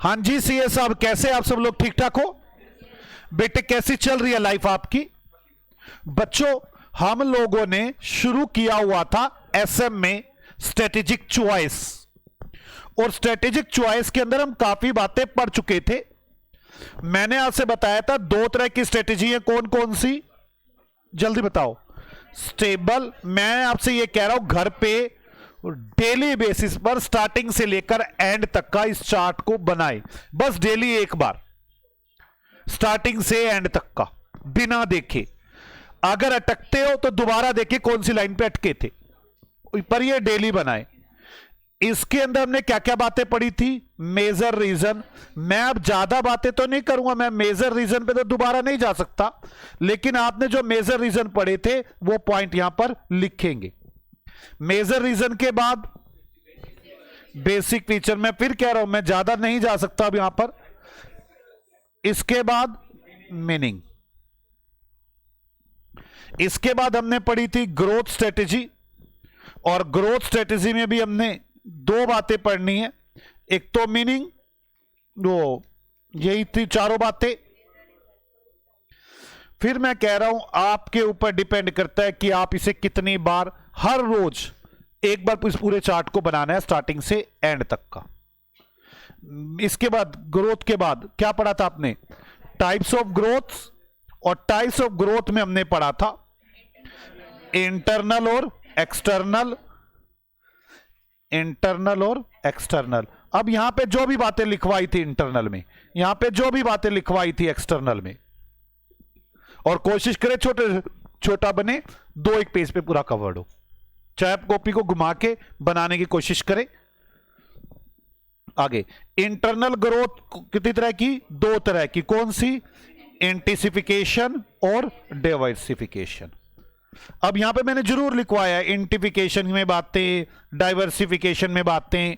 हाँ जी सीए साहब, कैसे आप सब लोग ठीक ठाक हो? बेटे कैसी चल रही है लाइफ आपकी? बच्चों, हम लोगों ने शुरू किया हुआ था एसएम में स्ट्रेटेजिक चॉइस, और स्ट्रेटेजिक चॉइस के अंदर हम काफी बातें पढ़ चुके थे। मैंने आपसे बताया था दो तरह की स्ट्रेटेजी है, कौन कौन सी? जल्दी बताओ। स्टेबल, मैं आपसे ये कह रहा हूं घर पे डेली बेसिस पर स्टार्टिंग से लेकर एंड तक का इस चार्ट को बनाए, बस डेली एक बार स्टार्टिंग से एंड तक का बिना देखे। अगर अटकते हो तो दोबारा देखे कौन सी लाइन पे अटके थे, पर ये डेली बनाए। इसके अंदर हमने क्या क्या बातें पढ़ी थी? Major reason. मैं अब ज्यादा बातें तो नहीं करूंगा, मैं मेजर रीजन पे तो दोबारा नहीं जा सकता, लेकिन आपने जो मेजर रीजन पढ़े थे वो पॉइंट यहां पर लिखेंगे। मेजर रीजन के बाद बेसिक फीचर, मैं फिर कह रहा हूं मैं ज्यादा नहीं जा सकता अब यहां पर। इसके बाद मीनिंग। इसके बाद हमने पढ़ी थी ग्रोथ स्ट्रेटेजी, और ग्रोथ स्ट्रेटेजी में भी हमने दो बातें पढ़नी है, एक तो मीनिंग, वो यही थी चारों बातें। फिर मैं कह रहा हूं आपके ऊपर डिपेंड करता है कि आप इसे कितनी बार, हर रोज एक बार इस पूरे चार्ट को बनाना है स्टार्टिंग से एंड तक का। इसके बाद ग्रोथ के बाद क्या पढ़ा था आपने? टाइप्स ऑफ ग्रोथ, और टाइप्स ऑफ ग्रोथ में हमने पढ़ा था इंटरनल और एक्सटर्नल। इंटरनल और एक्सटर्नल। अब यहां पे जो भी बातें लिखवाई थी इंटरनल में, यहां पे जो भी बातें लिखवाई थी एक्सटर्नल में, और कोशिश करें छोटा बने, दो एक पेज पे पूरा कवर्ड हो, चाहे आप कॉपी को घुमा के बनाने की कोशिश करें। आगे इंटरनल ग्रोथ कितनी तरह की? दो तरह की। कौन सी? इंटेंसिफिकेशन और डाइवर्सिफिकेशन। अब यहां पे मैंने जरूर लिखवाया है इंटेंसिफिकेशन में बातें, डाइवर्सिफिकेशन में बातें,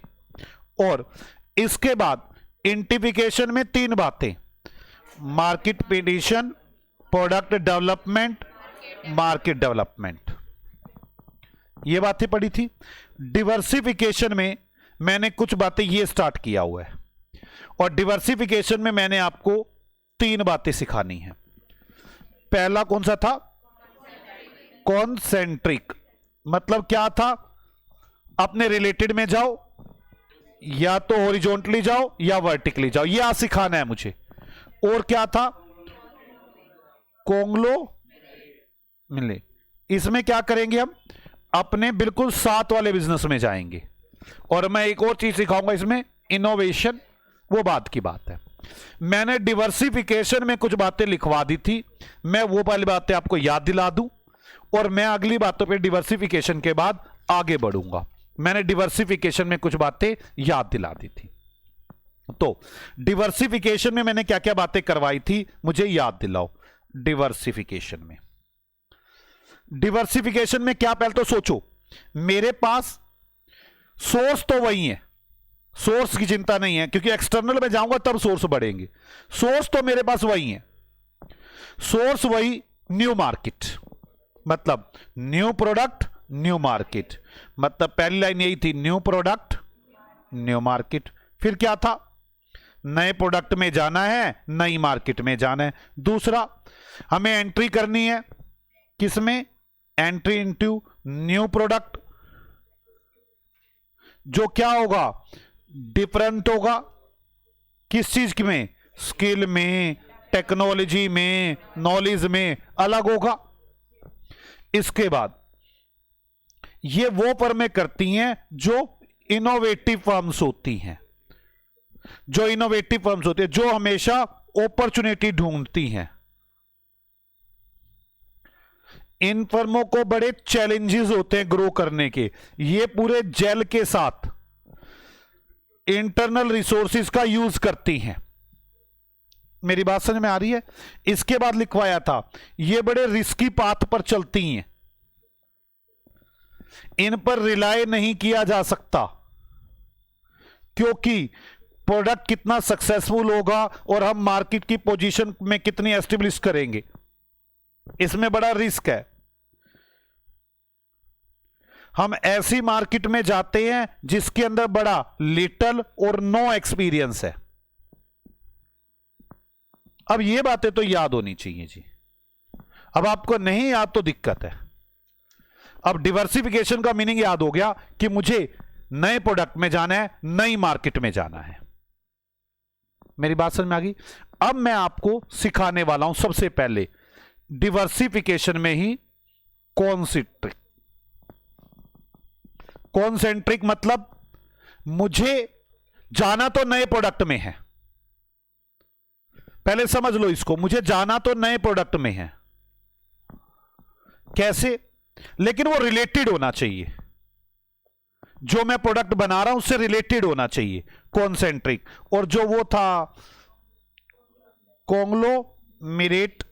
और इसके बाद इंटेंसिफिकेशन में तीन बातें: market penetration, product development, market development. ये बातें पढ़ी थी। डिवर्सिफिकेशन में मैंने कुछ बातें ये स्टार्ट किया हुआ है, और डिवर्सिफिकेशन में मैंने आपको तीन बातें सिखानी है। पहला कौन सा था? कॉन्सेंट्रिक। मतलब क्या था? अपने रिलेटेड में जाओ, या तो हॉरिजॉन्टली जाओ या वर्टिकली जाओ, यह आज सिखाना है मुझे। और क्या था? कोंग्लो मिले। इसमें क्या करेंगे हम? अपने बिल्कुल साथ वाले बिजनेस में जाएंगे, और मैं एक और चीज सिखाऊंगा इसमें, इनोवेशन, वो बात की बात है। मैंने डिवर्सिफिकेशन में कुछ बातें लिखवा दी थी, मैं वो वाली बातें आपको याद दिला दूं, और मैं अगली बातों पे डिवर्सिफिकेशन के बाद आगे बढ़ूंगा। मैंने डिवर्सिफिकेशन में कुछ बातें याद दिला दी थी, तो डिवर्सिफिकेशन में मैंने क्या क्या बातें करवाई थी मुझे याद दिलाओ। डिवर्सिफिकेशन में क्या? पहले तो सोचो, मेरे पास सोर्स तो वही है, सोर्स की चिंता नहीं है, क्योंकि एक्सटर्नल में जाऊंगा तब सोर्स बढ़ेंगे। सोर्स तो मेरे पास वही है, सोर्स वही, न्यू मार्केट, मतलब न्यू प्रोडक्ट न्यू मार्केट। मतलब पहली लाइन यही थी, न्यू प्रोडक्ट न्यू मार्केट। फिर क्या था? नए प्रोडक्ट में जाना है, नई मार्केट में जाना है। दूसरा, हमें एंट्री करनी है किसमें? एंट्री इनटू न्यू प्रोडक्ट, जो क्या होगा? डिफरेंट होगा। किस चीज में? स्किल में, टेक्नोलॉजी में, नॉलेज में अलग होगा। इसके बाद ये वो फर्में करती हैं जो इनोवेटिव फर्म्स होती हैं, जो इनोवेटिव फर्म्स होती है, जो हमेशा अपॉर्चुनिटी ढूंढती हैं। इन फर्मों को बड़े चैलेंजेस होते हैं ग्रो करने के, ये पूरे जेल के साथ इंटरनल रिसोर्सेज का यूज करती हैं। मेरी बात समझ में आ रही है? इसके बाद लिखवाया था, ये बड़े रिस्की पाथ पर चलती हैं, इन पर रिलाय नहीं किया जा सकता, क्योंकि प्रोडक्ट कितना सक्सेसफुल होगा और हम मार्केट की पोजीशन में कितनी एस्टेब्लिश करेंगे, इसमें बड़ा रिस्क है। हम ऐसी मार्केट में जाते हैं जिसके अंदर बड़ा लिटल और नो एक्सपीरियंस है, अब ये बातें तो याद होनी चाहिए जी। अब आपको नहीं याद तो दिक्कत है। अब डिवर्सिफिकेशन का मीनिंग याद हो गया कि मुझे नए प्रोडक्ट में जाना है, नई मार्केट में जाना है। मेरी बात समझ में आ गई। अब मैं आपको सिखाने वाला हूं सबसे पहले डिवर्सिफिकेशन में ही कॉन्सेंट्रिक। कॉन्सेंट्रिक मतलब मुझे जाना तो नए प्रोडक्ट में है, पहले समझ लो इसको, मुझे जाना तो नए प्रोडक्ट में है। कैसे? लेकिन वो रिलेटेड होना चाहिए, जो मैं प्रोडक्ट बना रहा हूं उससे रिलेटेड होना चाहिए, कॉन्सेंट्रिक। और जो वो था कॉन्ग्लोमेरेट,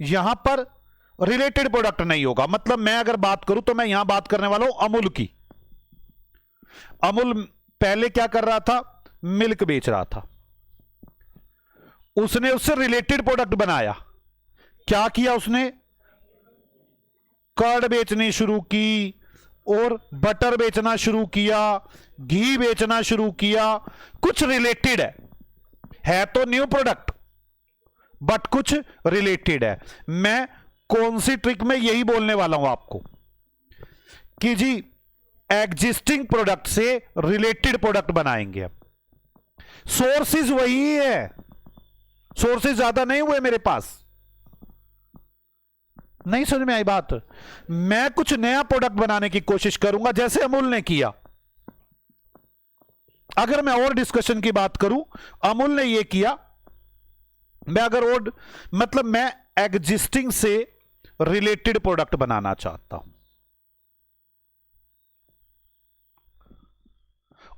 यहां पर रिलेटेड प्रोडक्ट नहीं होगा। मतलब मैं अगर बात करूं तो मैं यहां बात करने वाला हूं अमूल की। अमूल पहले क्या कर रहा था? मिल्क बेच रहा था। उसने उससे रिलेटेड प्रोडक्ट बनाया। क्या किया उसने? कर्ड बेचनी शुरू की और बटर बेचना शुरू किया, घी बेचना शुरू किया। कुछ रिलेटेड है तो न्यू प्रोडक्ट, बट कुछ रिलेटेड है। मैं कौन सी ट्रिक में यही बोलने वाला हूं आपको कि जी एग्जिस्टिंग प्रोडक्ट से रिलेटेड प्रोडक्ट बनाएंगे। अब सोर्सेज वही है, सोर्सेज ज्यादा नहीं हुए मेरे पास। नहीं समझ में आई बात? मैं कुछ नया प्रोडक्ट बनाने की कोशिश करूंगा जैसे अमूल ने किया। अगर मैं और डिस्कशन की बात करूं, अमूल ने यह किया। मैं अगर और मतलब मैं एग्जिस्टिंग से रिलेटेड प्रोडक्ट बनाना चाहता हूं,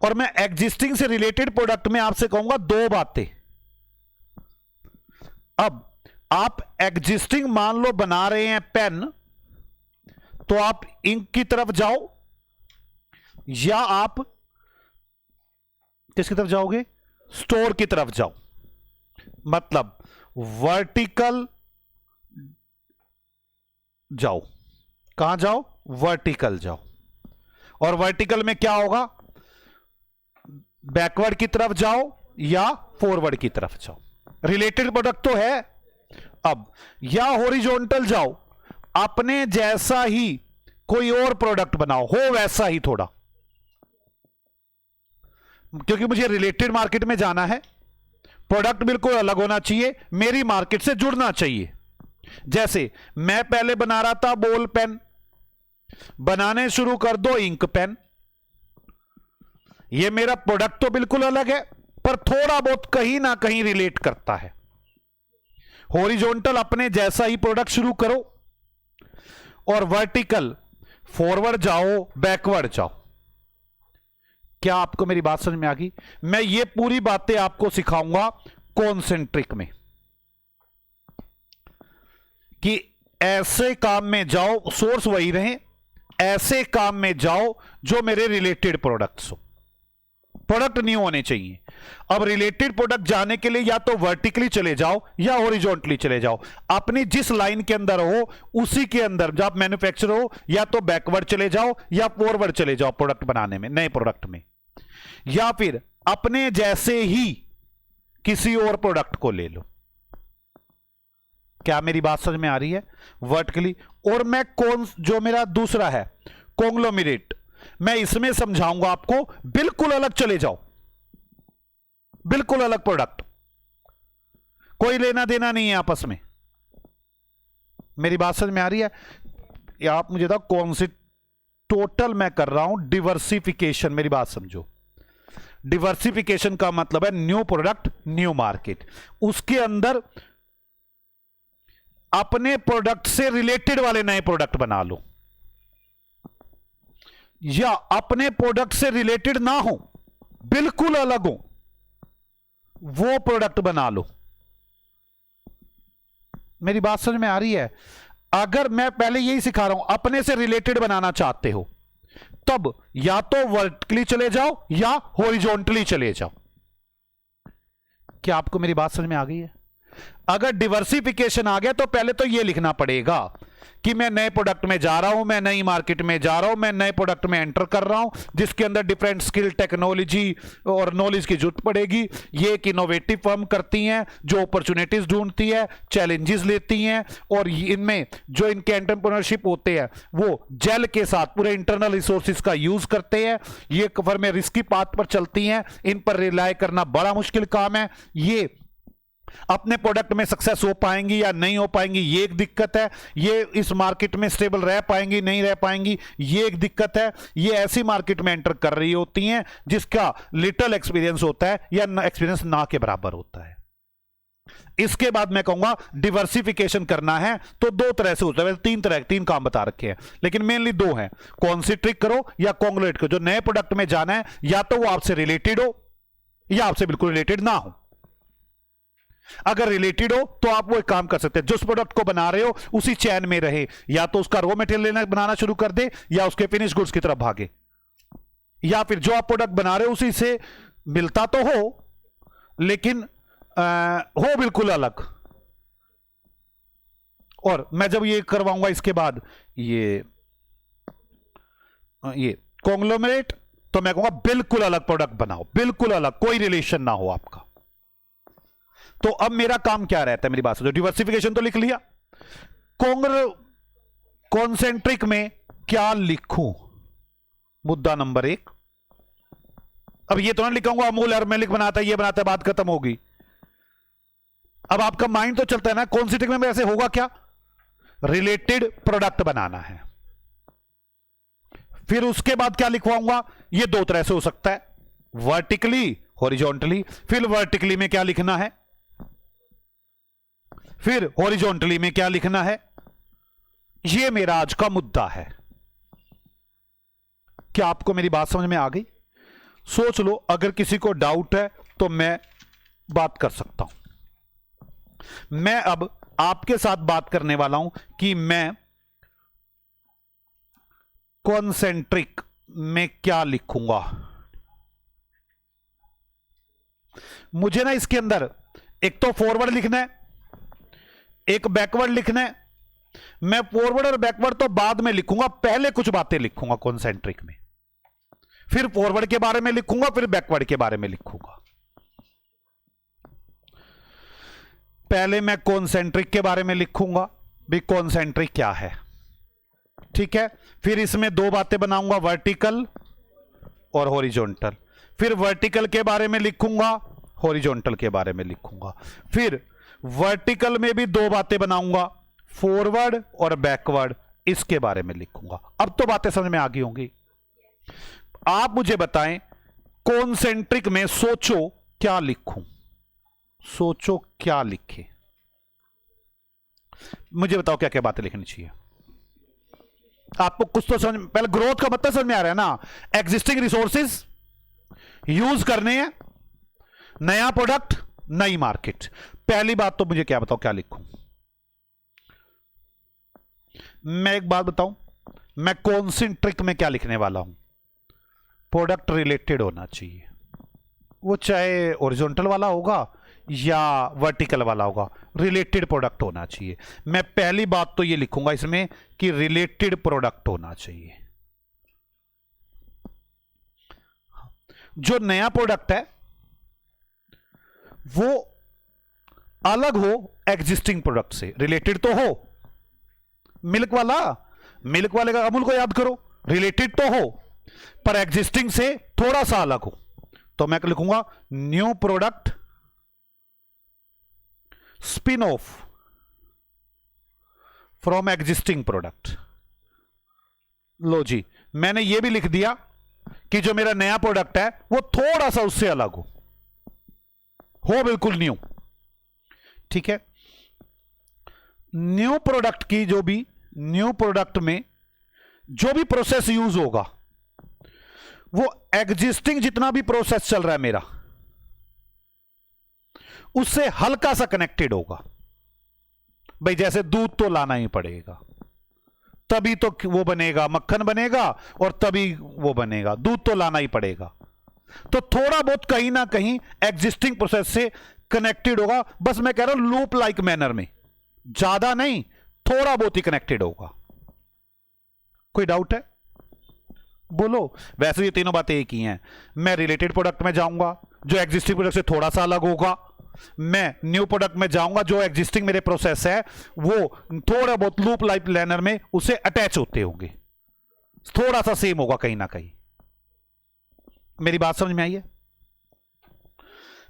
और मैं एग्जिस्टिंग से रिलेटेड प्रोडक्ट में आपसे कहूंगा दो बातें। अब आप एग्जिस्टिंग मान लो बना रहे हैं पेन, तो आप इंक की तरफ जाओ या आप किसकी तरफ जाओगे? स्टोर की तरफ जाओ। मतलब वर्टिकल जाओ। कहां जाओ? वर्टिकल जाओ। और वर्टिकल में क्या होगा? बैकवर्ड की तरफ जाओ या फॉरवर्ड की तरफ जाओ। रिलेटेड प्रोडक्ट तो है। अब या हॉरिजॉन्टल जाओ, अपने जैसा ही कोई और प्रोडक्ट बनाओ, हो वैसा ही थोड़ा, क्योंकि मुझे रिलेटेड मार्केट में जाना है। प्रोडक्ट बिल्कुल अलग होना चाहिए, मेरी मार्केट से जुड़ना चाहिए। जैसे मैं पहले बना रहा था बॉल पेन, बनाने शुरू कर दो इंक पेन। यह मेरा प्रोडक्ट तो बिल्कुल अलग है, पर थोड़ा बहुत कहीं ना कहीं रिलेट करता है। हॉरिजॉन्टल अपने जैसा ही प्रोडक्ट शुरू करो, और वर्टिकल फॉरवर्ड जाओ, बैकवर्ड जाओ। क्या आपको मेरी बात समझ में आ गई? मैं ये पूरी बातें आपको सिखाऊंगा कॉन्सेंट्रिक में, कि ऐसे काम में जाओ, सोर्स वही रहे, ऐसे काम में जाओ जो मेरे रिलेटेड प्रोडक्ट्स हो, प्रोडक्ट न्यू होने चाहिए। अब रिलेटेड प्रोडक्ट जाने के लिए या तो वर्टिकली चले जाओ या हॉरिजॉन्टली चले जाओ। अपनी जिस लाइन के अंदर हो उसी के अंदर जब मैन्युफैक्चरर हो, या तो बैकवर्ड चले जाओ या फॉरवर्ड चले जाओ प्रोडक्ट बनाने में, नए प्रोडक्ट में, या फिर अपने जैसे ही किसी और प्रोडक्ट को ले लो। क्या मेरी बात समझ में आ रही है? वर्टिकली। और मैं जो मेरा दूसरा है कॉन्ग्लोमेरेट, मैं इसमें समझाऊंगा आपको, बिल्कुल अलग चले जाओ, बिल्कुल अलग प्रोडक्ट, कोई लेना देना नहीं है आपस में। मेरी बात समझ में आ रही है? या आप मुझे बताओ कौन सी टोटल मैं कर रहा हूं डिवर्सिफिकेशन। मेरी बात समझो, डिवर्सिफिकेशन का मतलब है न्यू प्रोडक्ट न्यू मार्केट। उसके अंदर अपने प्रोडक्ट से रिलेटेड वाले नए प्रोडक्ट बना लो, या अपने प्रोडक्ट से रिलेटेड ना हो, बिल्कुल अलग हो, वो प्रोडक्ट बना लो। मेरी बात समझ में आ रही है? अगर मैं पहले यही सिखा रहा हूं, अपने से रिलेटेड बनाना चाहते हो तब या तो वर्टिकली चले जाओ या हॉरिजॉन्टली चले जाओ। क्या आपको मेरी बात समझ में आ गई है? अगर डिवर्सिफिकेशन आ गया तो पहले तो यह लिखना पड़ेगा कि मैं नए प्रोडक्ट में जा रहा हूं, मैं नई मार्केट में जा रहा हूं, मैं नए प्रोडक्ट में एंटर कर रहा हूं जिसके अंदर डिफरेंट स्किल, टेक्नोलॉजी और नॉलेज की जरूरत पड़ेगी। ये एक इनोवेटिव फर्म करती हैं जो अपॉर्चुनिटीज ढूंढती है, चैलेंजेस लेती हैं, और इनमें जो इनके एंटरप्रेन्योरशिप होते हैं वो जेल के साथ पूरे इंटरनल रिसोर्सेज का यूज करते हैं। ये फर्में रिस्की पाथ पर चलती हैं, इन पर रिलाय करना बड़ा मुश्किल काम है। ये अपने प्रोडक्ट में सक्सेस हो पाएंगी या नहीं हो पाएंगी, ये एक दिक्कत है। ये इस मार्केट में स्टेबल रह पाएंगी, नहीं रह पाएंगी, ये एक दिक्कत है। ये ऐसी मार्केट में एंटर कर रही होती हैं जिसका लिटिल एक्सपीरियंस होता है या एक्सपीरियंस ना के बराबर होता है। इसके बाद मैं कहूंगा डिवर्सिफिकेशन करना है तो दो तरह से होता है। वैसे तीन काम बता रखे हैं, लेकिन मेनली दो हैं। कौन सी ट्रिक करो या कॉन्ग्लोमेरेट करो। जो नए प्रोडक्ट में जाना है या तो वो आपसे रिलेटेड हो या आपसे बिल्कुल रिलेटेड ना हो। अगर रिलेटेड हो तो आप वो एक काम कर सकते हैं, जिस प्रोडक्ट को बना रहे हो उसी चैन में रहे, या तो उसका रॉ मटेरियल बनाना शुरू कर दे या उसके फिनिश गुड्स की तरफ भागे, या फिर जो आप प्रोडक्ट बना रहे हो उसी से मिलता तो हो लेकिन हो बिल्कुल अलग। और मैं जब ये करवाऊंगा इसके बाद ये कॉन्ग्लोमेरेट, तो मैं कहूंगा बिल्कुल अलग प्रोडक्ट बनाओ, बिल्कुल अलग, कोई रिलेशन ना हो आपका। तो अब मेरा काम क्या रहता है, मेरी बात समझो। डिवर्सिफिकेशन तो लिख लिया, कॉन्सेंट्रिक में क्या लिखूं, मुद्दा नंबर 1। अब ये तो ना लिखूंगा अमूल अर्मेलिक बनाता है, ये बनाता है, बात खत्म होगी। अब आपका माइंड तो चलता है ना, कॉन्सेंट्रिक में ऐसे होगा क्या, रिलेटेड प्रोडक्ट बनाना है। फिर उसके बाद क्या लिखवाऊंगा, ये दो तरह से हो सकता है, वर्टिकली, हॉरिजॉन्टली। फिर वर्टिकली में क्या लिखना है, फिर हॉरिजॉन्टली में क्या लिखना है। ये मेरा आज का मुद्दा है। क्या आपको मेरी बात समझ में आ गई? सोच लो, अगर किसी को डाउट है तो मैं बात कर सकता हूं। मैं अब आपके साथ बात करने वाला हूं कि मैं कॉन्सेंट्रिक में क्या लिखूंगा। मुझे ना इसके अंदर एक तो फॉरवर्ड लिखना है, एक बैकवर्ड लिखना है। मैं फॉरवर्ड और बैकवर्ड तो बाद में लिखूंगा, पहले कुछ बातें लिखूंगा कॉन्सेंट्रिक में, फिर फॉरवर्ड के बारे में लिखूंगा, फिर बैकवर्ड के बारे में लिखूंगा। पहले मैं कॉन्सेंट्रिक के बारे में लिखूंगा भी, कॉन्सेंट्रिक क्या है, ठीक है। फिर इसमें दो बातें बनाऊंगा, वर्टिकल और हॉरिजॉन्टल। फिर वर्टिकल के बारे में लिखूंगा, हॉरिजॉन्टल के बारे में लिखूंगा। फिर वर्टिकल में भी दो बातें बनाऊंगा, फॉरवर्ड और बैकवर्ड, इसके बारे में लिखूंगा। अब तो बातें समझ में आ गई होंगी। आप मुझे बताएं, कॉन्सेंट्रिक में सोचो क्या लिखूं, सोचो क्या लिखे, मुझे बताओ क्या क्या बातें लिखनी चाहिए। आपको कुछ तो समझ, पहले ग्रोथ का मतलब समझ में आ रहा है ना। एग्जिस्टिंग रिसोर्सेज यूज करने हैं, नया प्रोडक्ट, नई मार्केट। पहली बात तो मुझे क्या बताओ क्या लिखूं। मैं एक बात बताऊं, मैं कॉन्सेंट्रिक में क्या लिखने वाला हूं, प्रोडक्ट रिलेटेड होना चाहिए। वो चाहे हॉरिजॉन्टल वाला होगा या वर्टिकल वाला होगा, रिलेटेड प्रोडक्ट होना चाहिए। मैं पहली बात तो ये लिखूंगा इसमें कि रिलेटेड प्रोडक्ट होना चाहिए। जो नया प्रोडक्ट है वो अलग हो एग्जिस्टिंग प्रोडक्ट से, रिलेटेड तो हो। मिल्क वाले का अमूल को याद करो, रिलेटेड तो हो पर एग्जिस्टिंग से थोड़ा सा अलग हो। तो मैं लिखूंगा new product spin off from existing product. लो जी, मैंने यह भी लिख दिया कि जो मेरा नया प्रोडक्ट है वो थोड़ा सा उससे अलग हो बिल्कुल न्यू, ठीक है। न्यू प्रोडक्ट की जो भी, न्यू प्रोडक्ट में जो भी प्रोसेस यूज होगा वो एग्जिस्टिंग जितना भी प्रोसेस चल रहा है मेरा उससे हल्का सा कनेक्टेड होगा। भाई जैसे दूध तो लाना ही पड़ेगा, तभी तो वो बनेगा, मक्खन बनेगा और तभी वो बनेगा, दूध तो लाना ही पड़ेगा। तो थोड़ा बहुत कहीं ना कहीं एग्जिस्टिंग प्रोसेस से कनेक्टेड होगा। बस मैं कह रहा हूं लूप लाइक मैनर में, ज्यादा नहीं, थोड़ा बहुत ही कनेक्टेड होगा। कोई डाउट है? बोलो। वैसे ये तीनों बातें एक ही हैं। मैं रिलेटेड प्रोडक्ट में जाऊंगा जो एग्जिस्टिंग प्रोडक्ट से थोड़ा सा अलग होगा, मैं न्यू प्रोडक्ट में जाऊंगा जो एग्जिस्टिंग मेरे प्रोसेस है वो थोड़ा बहुत लूप लाइफ प्लानर में उसे अटैच होते होंगे, थोड़ा सा सेम होगा कहीं ना कहीं। मेरी बात समझ में आई है?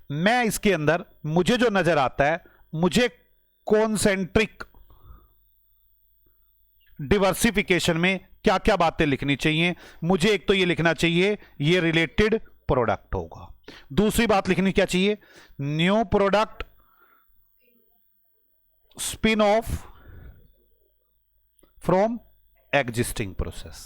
मैं इसके अंदर मुझे जो नजर आता है, मुझे कॉन्सेंट्रिक डिवर्सिफिकेशन में क्या क्या बातें लिखनी चाहिए। मुझे एक तो ये लिखना चाहिए ये रिलेटेड प्रोडक्ट होगा। दूसरी बात लिखनी क्या चाहिए? New product spin off from existing process.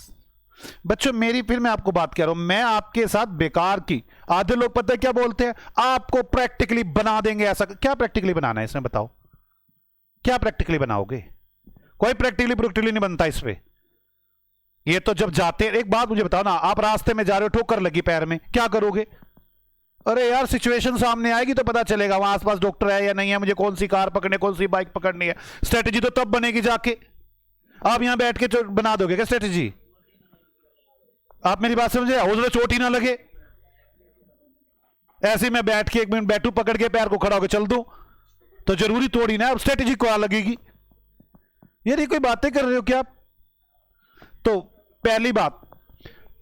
बच्चों मेरी, फिर मैं आपको बात कह रहा हूं, मैं आपके साथ बेकार की, आधे लोग पता है क्या बोलते हैं, आपको प्रैक्टिकली बना देंगे। ऐसा क्या प्रैक्टिकली बनाना है इसमें? बताओ क्या प्रैक्टिकली बनाओगे? कोई प्रैक्टिकली नहीं बनता इस पे। ये तो जब जाते, एक बात मुझे बताओ ना, आप रास्ते में जा रहे हो, ठोकर लगी पैर में, क्या करोगे? अरे यार सिचुएशन सामने आएगी तो पता चलेगा वहां आसपास डॉक्टर है या नहीं है, मुझे कौन सी कार पकड़नी है, कौन सी बाइक पकड़नी है। स्ट्रेटेजी तो तब बनेगी जाके। आप यहां बैठ के बना दोगे क्या स्ट्रेटेजी? आप मेरी बात समझे? हो चोट ही ना लगे, ऐसे मैं बैठ के 1 मिनट बैठू, पकड़ के पैर को खड़ा होकर चल दूं तो जरूरी थोड़ी ना अब स्ट्रेटेजी को लगेगी। यार ये कोई बातें कर रहे हो क्या आप? तो पहली बात,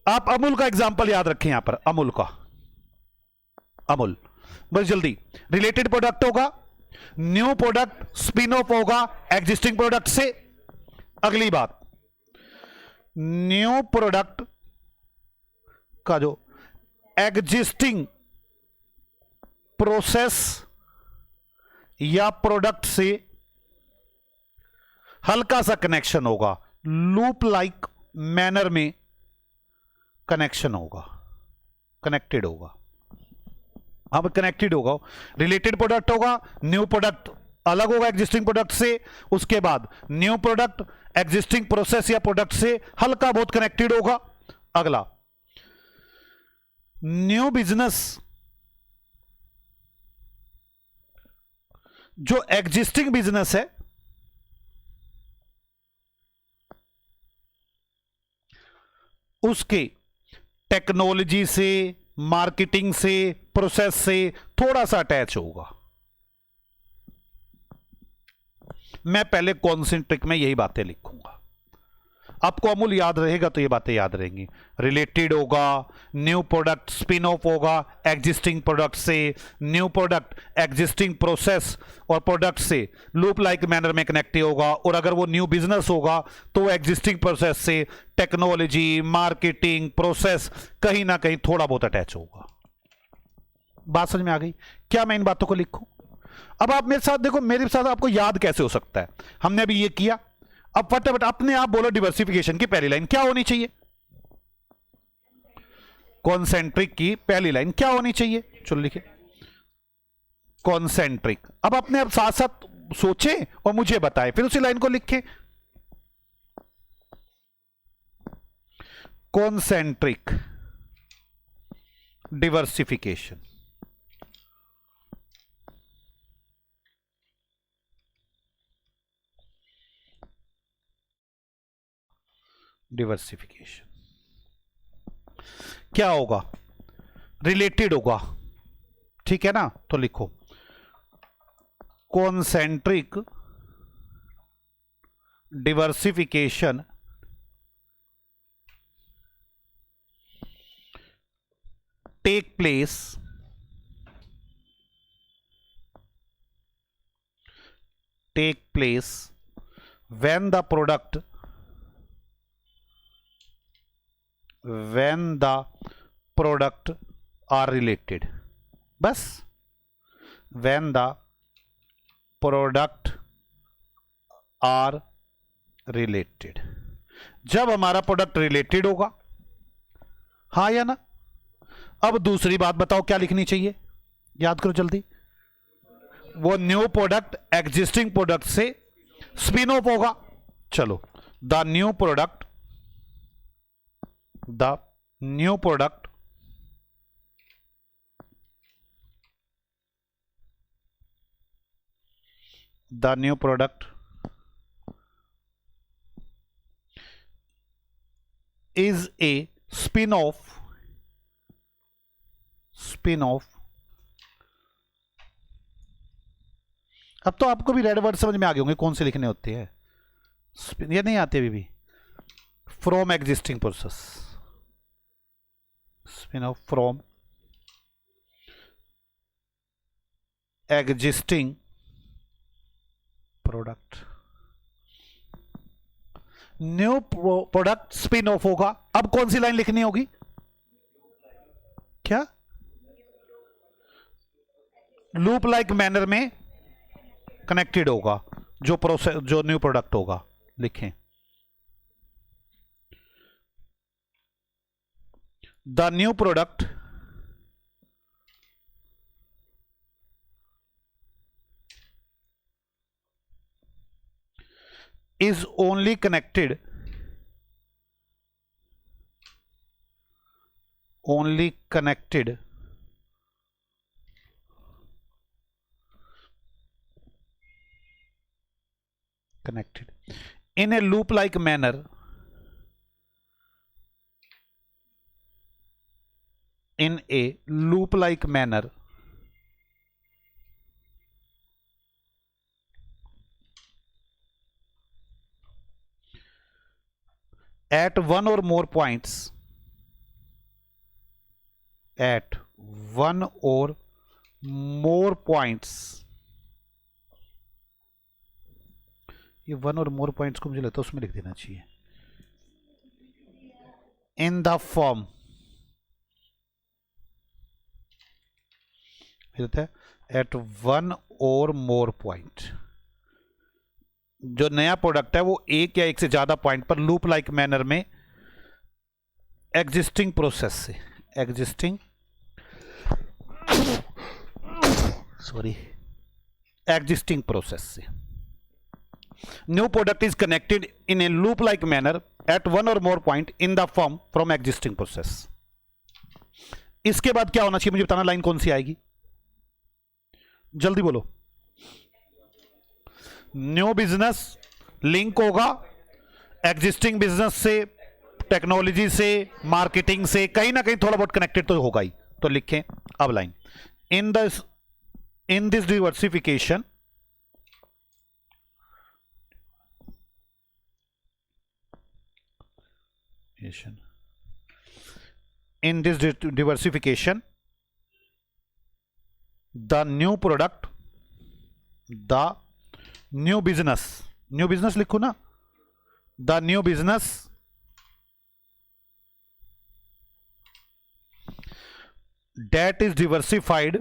आप अमूल का एग्जांपल याद रखें यहां पर, अमूल का, अमूल बस जल्दी। रिलेटेड प्रोडक्ट होगा, न्यू प्रोडक्ट स्पिन ऑफ होगा एग्जिस्टिंग प्रोडक्ट से। अगली बात, न्यू प्रोडक्ट का जो एग्जिस्टिंग प्रोसेस या प्रोडक्ट से हल्का सा कनेक्शन होगा, लूप लाइक मैनर में कनेक्शन होगा, कनेक्टेड होगा। अब कनेक्टेड होगा, रिलेटेड प्रोडक्ट होगा, न्यू प्रोडक्ट अलग होगा एग्जिस्टिंग प्रोडक्ट से, उसके बाद न्यू प्रोडक्ट एग्जिस्टिंग प्रोसेस या प्रोडक्ट से हल्का बहुत कनेक्टेड होगा। अगला, न्यू बिजनेस जो एग्जिस्टिंग बिजनेस है उसके टेक्नोलॉजी से, मार्केटिंग से, प्रोसेस से थोड़ा सा अटैच होगा। मैं पहले कॉन्सेंट्रिक में यही बातें लिखूंगा, आपको अमूल याद रहेगा तो ये बातें याद रहेंगी। रिलेटेड होगा, न्यू प्रोडक्ट स्पिन ऑफ होगा एग्जिस्टिंग प्रोडक्ट से, न्यू प्रोडक्ट एग्जिस्टिंग प्रोसेस और प्रोडक्ट से लूप लाइक मैनर में कनेक्टेड होगा, और अगर वो न्यू बिजनेस होगा तो एग्जिस्टिंग प्रोसेस से टेक्नोलॉजी, मार्केटिंग, प्रोसेस कहीं ना कहीं थोड़ा बहुत अटैच होगा। बात समझ में आ गई? क्या मैं इन बातों को लिखूं? अब आप मेरे साथ देखो, मेरे साथ आपको याद कैसे हो सकता है? हमने अभी ये किया, अब फटाफट अपने आप बोलो डिवर्सिफिकेशन की पहली लाइन क्या होनी चाहिए? कॉन्सेंट्रिक की पहली लाइन क्या होनी चाहिए? चलो लिखे कॉन्सेंट्रिक। अब अपने आप साथ साथ सोचें और मुझे बताएं, फिर उसी लाइन को लिखें। कॉन्सेंट्रिक डिवर्सिफिकेशन, डिवर्सिफिकेशन क्या होगा? रिलेटेड होगा, ठीक है ना? तो लिखो concentric diversification take place when the product are related। बस when the product are related, जब हमारा प्रोडक्ट रिलेटेड होगा, हाँ या ना? अब दूसरी बात बताओ क्या लिखनी चाहिए, याद करो जल्दी। वो न्यू प्रोडक्ट एग्जिस्टिंग प्रोडक्ट से स्पिन ऑफ होगा। चलो, the new product is a spin off अब तो आपको भी रेड वर्ड समझ में आ गए होंगे कौन से लिखने होते हैं। स्पिन ये नहीं आते अभी भी। From existing process, spin off from existing product, new product spin of होगा। अब कौन सी लाइन लिखनी होगी? क्या? लूप लाइक मैनर में कनेक्टेड होगा जो प्रोसेस, जो न्यू प्रोडक्ट होगा। लिखें the new product is only connected in a loop like manner at one or more points, ये वन और मोर पॉइंट्स को मुझे लगता है उसमें लिख देना चाहिए। In the form at one or more point, जो नया प्रोडक्ट है वो एक या एक से ज्यादा पॉइंट पर लूप लाइक मैनर में एग्जिस्टिंग प्रोसेस से, एग्जिस्टिंग प्रोसेस से new product is connected in a loop like manner at one or more point in the form from existing process. इसके बाद क्या होना चाहिए मुझे बताना, लाइन कौन सी आएगी? जल्दी बोलो। न्यू बिजनेस लिंक होगा एग्जिस्टिंग बिजनेस से, टेक्नोलॉजी से, मार्केटिंग से, कहीं ना कहीं थोड़ा बहुत कनेक्टेड तो होगा ही। तो लिखें अब line, in this diversification the new product, the new business लिखो ना, the new business that is diversified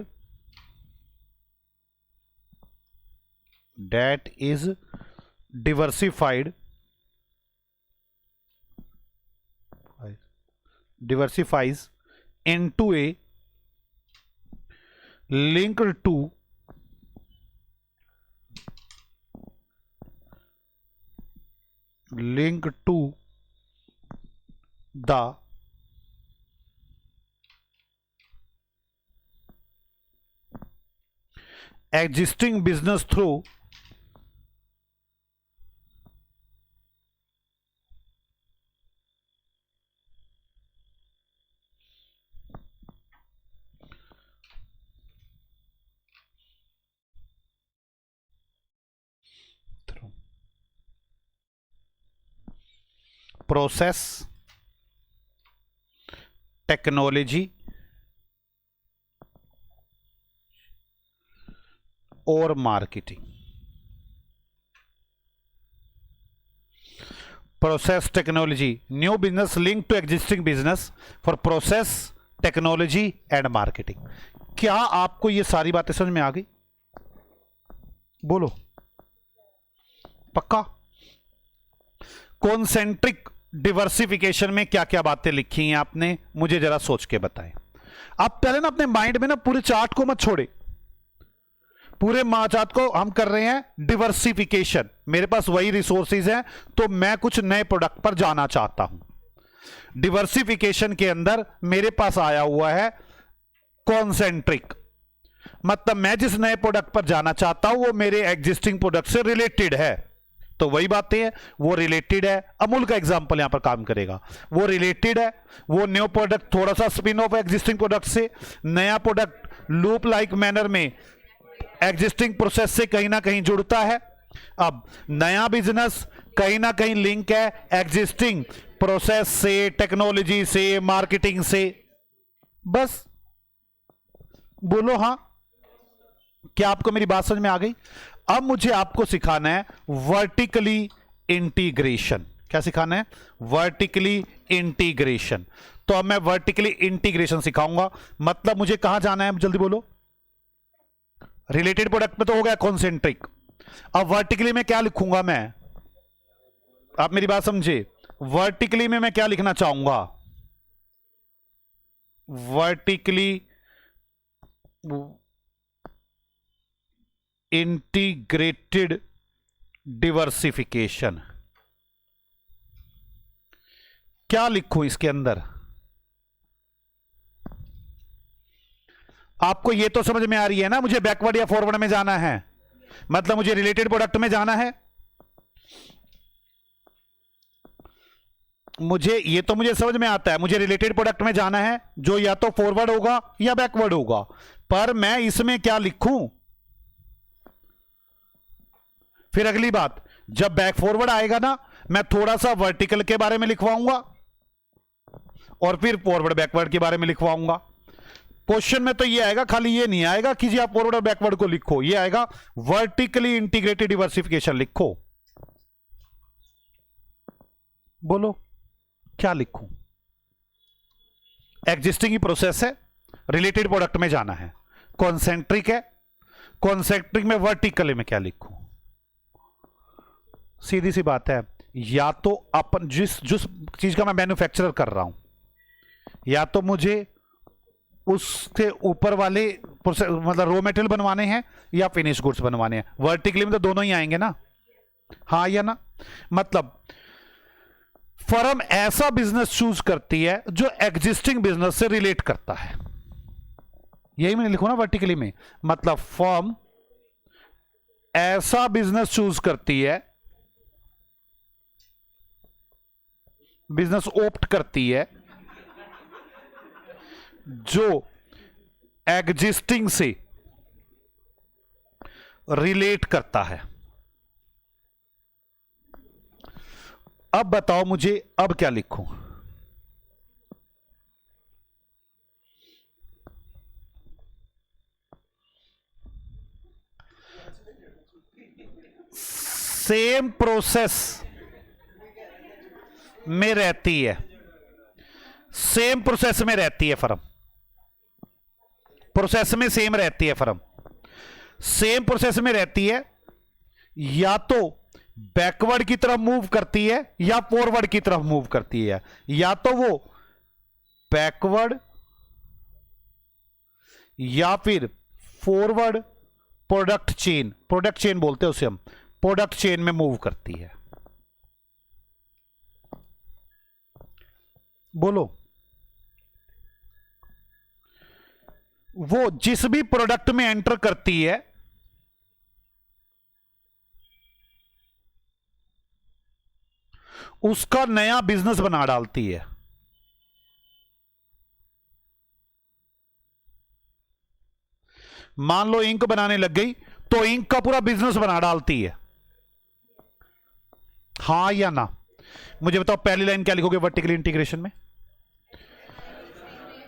diversifies into a linked to the existing business through process, technology और marketing. Process, technology, new business link to existing business for process, technology and marketing. क्या आपको ये सारी बातें समझ में आ गई? बोलो पक्का? कॉन्सेंट्रिक डिवर्सिफिकेशन में क्या क्या बातें लिखी हैं आपने, मुझे जरा सोच के बताएं। आप पहले ना अपने माइंड में ना पूरे चार्ट को मत छोड़े, पूरे चार्ट को हम कर रहे हैं डिवर्सिफिकेशन। मेरे पास वही रिसोर्सेज हैं तो मैं कुछ नए प्रोडक्ट पर जाना चाहता हूं। डिवर्सिफिकेशन के अंदर मेरे पास आया हुआ है कॉन्सेंट्रिक, मतलब मैं जिस नए प्रोडक्ट पर जाना चाहता हूं वो मेरे एग्जिस्टिंग प्रोडक्ट से रिलेटेड है। तो वही बातें हैं, वो रिलेटेड है। अमूल का एग्जांपल यहां पर काम करेगा, वो रिलेटेड है। वो न्यू प्रोडक्ट थोड़ा सा स्पिन ऑफ एग्जिस्टिंग प्रोडक्ट से, नया प्रोडक्ट लूप लाइक मैनर में एग्जिस्टिंग प्रोसेस से कहीं ना कहीं जुड़ता है। अब नया बिजनेस कहीं ना कहीं लिंक है एग्जिस्टिंग प्रोसेस से, टेक्नोलॉजी से, मार्केटिंग से। बस बोलो हां, क्या आपको मेरी बात समझ में आ गई? अब मुझे आपको सिखाना है वर्टिकली इंटीग्रेशन। क्या सिखाना है? Vertically integration. तो अब मैं वर्टिकली इंटीग्रेशन सिखाऊंगा। मतलब मुझे कहां जाना है, जल्दी बोलो। रिलेटेड प्रोडक्ट में तो हो गया कॉन्सेंट्रिक। अब वर्टिकली में क्या लिखूंगा मैं? आप मेरी बात समझे। वर्टिकली में मैं क्या लिखना चाहूंगा? Vertically integrated diversification. क्या लिखूं इसके अंदर? आपको यह तो समझ में आ रही है ना, मुझे बैकवर्ड या फॉरवर्ड में जाना है, मतलब मुझे रिलेटेड प्रोडक्ट में जाना है। मुझे समझ में आता है, मुझे रिलेटेड प्रोडक्ट में जाना है जो या तो फॉरवर्ड होगा या बैकवर्ड होगा। पर मैं इसमें क्या लिखूं? फिर अगली बात, जब बैक फॉरवर्ड आएगा ना, मैं थोड़ा सा वर्टिकल के बारे में लिखवाऊंगा और फिर फॉरवर्ड बैकवर्ड के बारे में लिखवाऊंगा। क्वेश्चन में तो ये आएगा, खाली ये नहीं आएगा कि जी आप फॉरवर्ड और बैकवर्ड को लिखो, ये आएगा वर्टिकली इंटीग्रेटेड डिवर्सिफिकेशन लिखो। बोलो क्या लिखूं? एग्जिस्टिंग ही प्रोसेस है, रिलेटेड प्रोडक्ट में जाना है, कॉन्सेंट्रिक है, कॉन्सेंट्रिक में वर्टिकली में क्या लिखूं? सीधी सी बात है, या तो अपन जिस चीज का मैं मैन्युफैक्चरर कर रहा हूं, या तो मुझे उसके ऊपर वाले मतलब रॉ मटेरियल बनवाने हैं या फिनिश गुड्स बनवाने हैं। वर्टिकली में तो दोनों ही आएंगे ना, हाँ या ना? मतलब फर्म ऐसा बिजनेस चूज करती है जो एग्जिस्टिंग बिजनेस से रिलेट करता है। यही मैंने लिखा ना वर्टिकली में, मतलब फर्म ऐसा बिजनेस चूज करती है, बिजनेस ऑप्ट करती है जो एग्जिस्टिंग से रिलेट करता है। अब बताओ मुझे, अब क्या लिखूं? सेम प्रोसेस में रहती है, सेम प्रोसेस में रहती है फर्म, प्रोसेस में सेम रहती है फर्म, सेम प्रोसेस में रहती है, या तो बैकवर्ड की तरफ मूव करती है या फॉरवर्ड की तरफ मूव करती है, या तो वो बैकवर्ड या फिर फॉरवर्ड प्रोडक्ट चेन बोलते हैं उसे हम, प्रोडक्ट चेन में मूव करती है। बोलो, वो जिस भी प्रोडक्ट में एंटर करती है उसका नया बिजनेस बना डालती है। मान लो इंक बनाने लग गई तो इंक का पूरा बिजनेस बना डालती है, हां या ना? मुझे बताओ पहली लाइन क्या लिखोगे वर्टिकल इंटीग्रेशन में?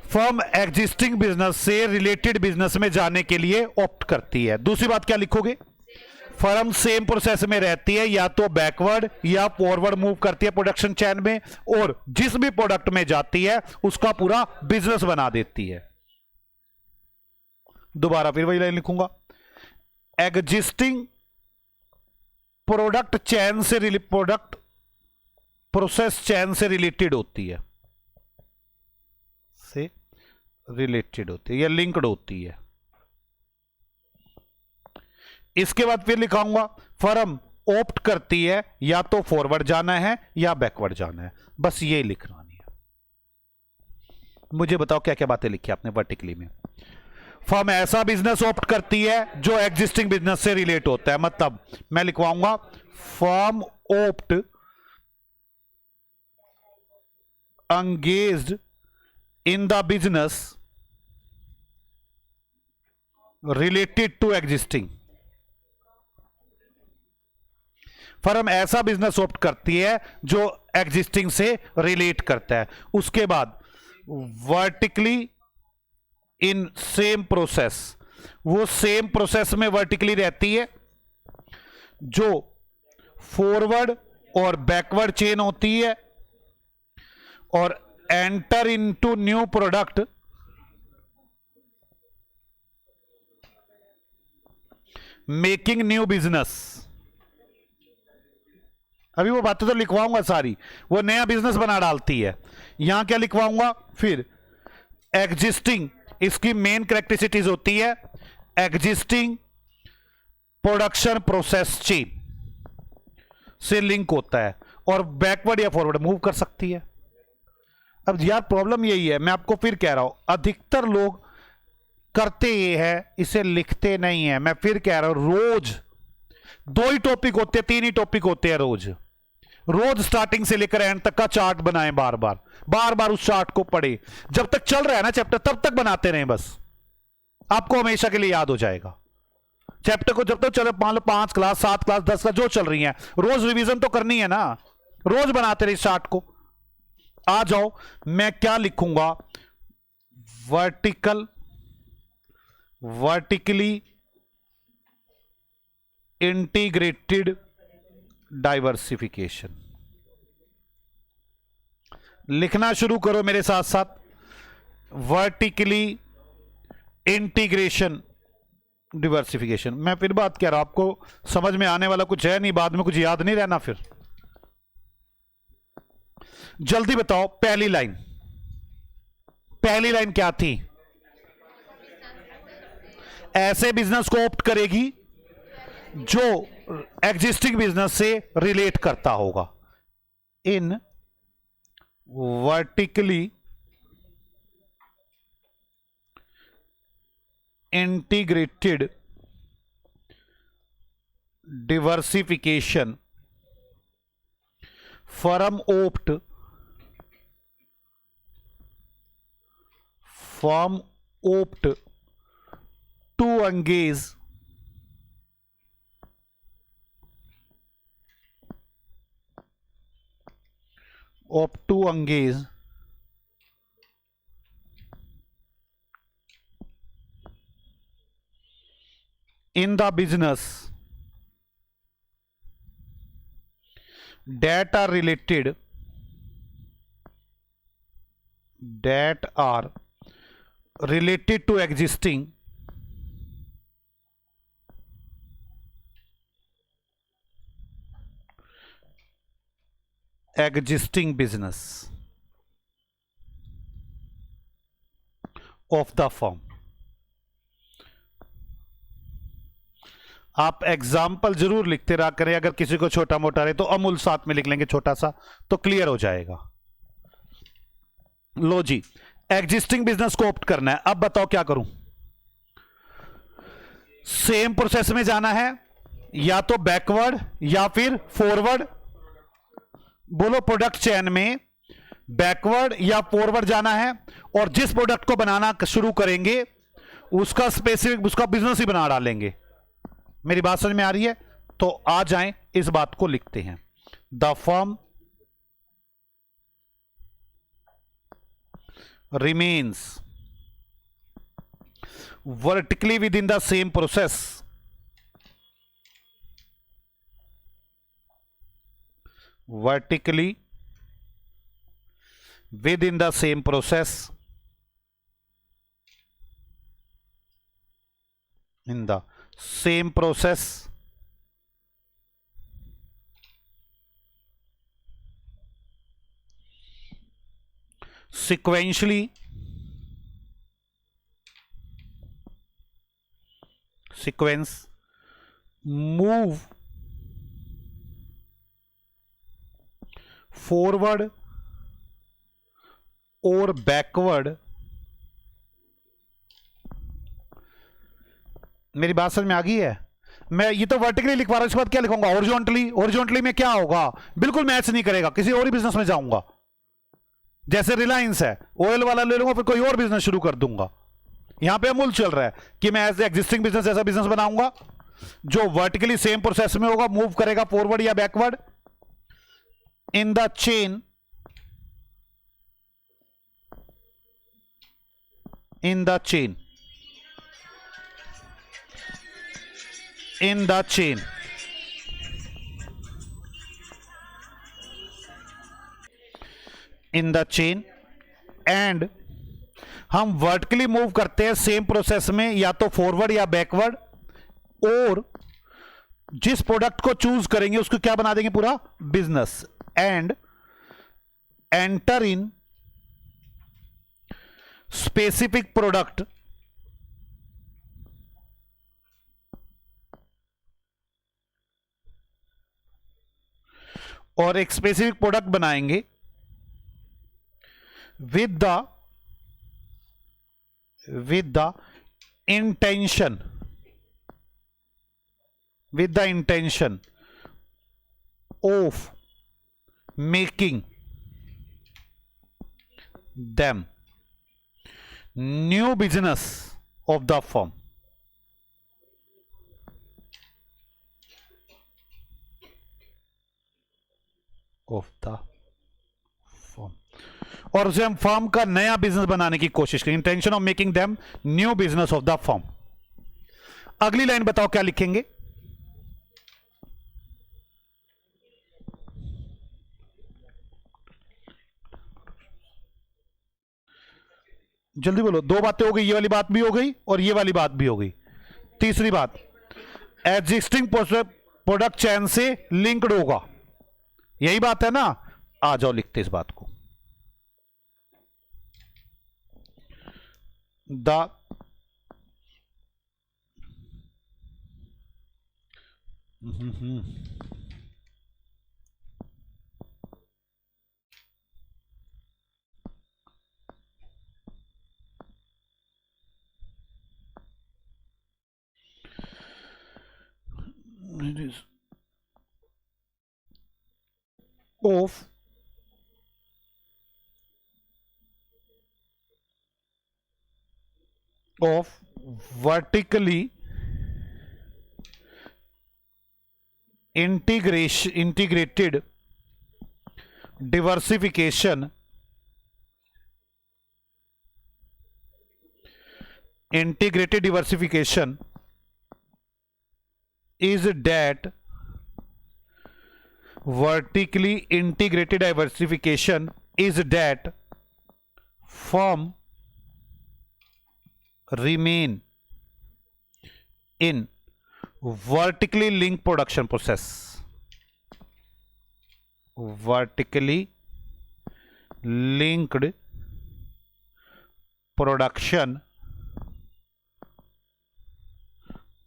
फर्म एग्जिस्टिंग बिजनेस से रिलेटेड बिजनेस में जाने के लिए ऑप्ट करती है। दूसरी बात क्या लिखोगे? फर्म सेम प्रोसेस में रहती है, या तो बैकवर्ड या फॉरवर्ड मूव करती है प्रोडक्शन चेन में, और जिस भी प्रोडक्ट में जाती है उसका पूरा बिजनेस बना देती है। दोबारा फिर वही लाइन लिखूंगा, एग्जिस्टिंग प्रोडक्ट चेन से प्रोडक्ट प्रोसेस चेन से रिलेटेड होती है, से रिलेटेड होती है या लिंक्ड होती है। इसके बाद फिर लिखाऊंगा फर्म ऑप्ट करती है या तो फॉरवर्ड जाना है या बैकवर्ड जाना है। बस ये लिखना नहीं है। मुझे बताओ क्या क्या बातें लिखी आपने वर्टिकली में? फर्म ऐसा बिजनेस ऑप्ट करती है जो एग्जिस्टिंग बिजनेस से रिलेट होता है। मतलब मैं लिखवाऊंगा firm opt engaged in the business related to existing। Firm ऐसा बिजनेस ऑप्ट करती है जो एग्जिस्टिंग से रिलेट करता है। उसके बाद वर्टिकली इन सेम प्रोसेस, वो सेम प्रोसेस में वर्टिकली रहती है जो फॉरवर्ड और बैकवर्ड चेन होती है, और enter into new product making new business. अभी वो बातें तो लिखवाऊंगा सारी, वो नया बिजनेस बना डालती है। यहां क्या लिखवाऊंगा फिर, एग्जिस्टिंग, इसकी मेन कैरेक्टरिस्टिक्स होती है एग्जिस्टिंग प्रोडक्शन प्रोसेस चेन से लिंक होता है, और बैकवर्ड या फॉरवर्ड मूव कर सकती है। अब यार प्रॉब्लम यही है, मैं आपको फिर कह रहा हूं, अधिकतर लोग करते ये है, इसे लिखते नहीं है। मैं फिर कह रहा हूं, रोज 2 ही टॉपिक होते हैं, 3 ही टॉपिक होते हैं रोज। रोज स्टार्टिंग से लेकर एंड तक का चार्ट बनाएं, बार बार उस चार्ट को पढ़े। जब तक चल रहा है ना चैप्टर, तब तक बनाते रहें, बस आपको हमेशा के लिए याद हो जाएगा। चैप्टर को जब तक चले, मान लो 5 क्लास 7 क्लास 10 क्लास जो चल रही है, रोज रिवीजन तो करनी है ना, रोज बनाते रहे इस चार्ट को। आ जाओ, मैं क्या लिखूंगा, वर्टिकली इंटीग्रेटेड डाइवर्सिफिकेशन। लिखना शुरू करो मेरे साथ साथ, वर्टिकली इंटीग्रेशन डिवर्सिफिकेशन। मैं फिर बात कह रहा हूं, आपको समझ में आने वाला कुछ है नहीं, बाद में कुछ याद नहीं रहना फिर। जल्दी बताओ, पहली लाइन क्या थी? ऐसे बिजनेस को ऑप्ट करेगी जो एग्जिस्टिंग बिजनेस से रिलेट करता होगा। In vertically integrated diversification, firm opt to engage in the business that are related to existing business of the firm। आप एग्जाम्पल जरूर लिखते रहा करें, अगर किसी को छोटा मोटा रहे तो अमूल साथ में लिख लेंगे छोटा सा, तो क्लियर हो जाएगा। लो जी, एग्जिस्टिंग बिजनेस को ऑप्ट करना है। अब बताओ क्या करूं, सेम प्रोसेस में जाना है या तो बैकवर्ड या फिर फॉरवर्ड? बोलो, प्रोडक्ट चेन में बैकवर्ड या फॉरवर्ड जाना है, और जिस प्रोडक्ट को बनाना शुरू करेंगे उसका स्पेसिफिक, उसका बिजनेस ही बना डालेंगे। मेरी बात समझ में आ रही है? तो आ जाएं, इस बात को लिखते हैं, the firm remains vertically within the same process in the same process sequentially move forward or backward मेरी बात समझ में आ गई है? मैं ये तो वर्टिकली लिखवा रहा हूं, इसके बाद क्या लिखूंगा? हॉरिजॉन्टली। हॉरिजॉन्टली में क्या होगा? बिल्कुल मैच नहीं करेगा, किसी और ही बिजनेस में जाऊंगा। जैसे रिलायंस है, ऑयल वाला ले लूंगा, फिर कोई और बिजनेस शुरू कर दूंगा। यहां पे अमूल चल रहा है कि मैं एज एग्जिस्टिंग बिजनेस ऐसा बिजनेस बनाऊंगा जो वर्टिकली सेम प्रोसेस में होगा, मूव करेगा फॉरवर्ड या backward in the chain, in the chain, in the chain, in the chain and हम वर्टिकली मूव करते हैं सेम प्रोसेस में, या तो फॉरवर्ड या बैकवर्ड, और जिस प्रोडक्ट को चूज करेंगे उसको क्या बना देंगे? पूरा business. And enter in specific product और एक स्पेसिफिक प्रोडक्ट बनाएंगे with the intention of making them new business of the firm। और उसे हम फर्म का नया बिजनेस बनाने की कोशिश करें। Intention of making them new business of the firm. अगली लाइन बताओ क्या लिखेंगे? जल्दी बोलो। दो बातें हो गई, ये वाली बात भी हो गई और ये वाली बात भी हो गई। तीसरी बात, एग्जिस्टिंग प्रोडक्ट चैन से लिंक्ड होगा, यही बात है ना? आ जाओ लिखते इस बात को। The of vertically integrated diversification is that vertically integrated diversification is that firm remain in vertically linked production process, vertically linked production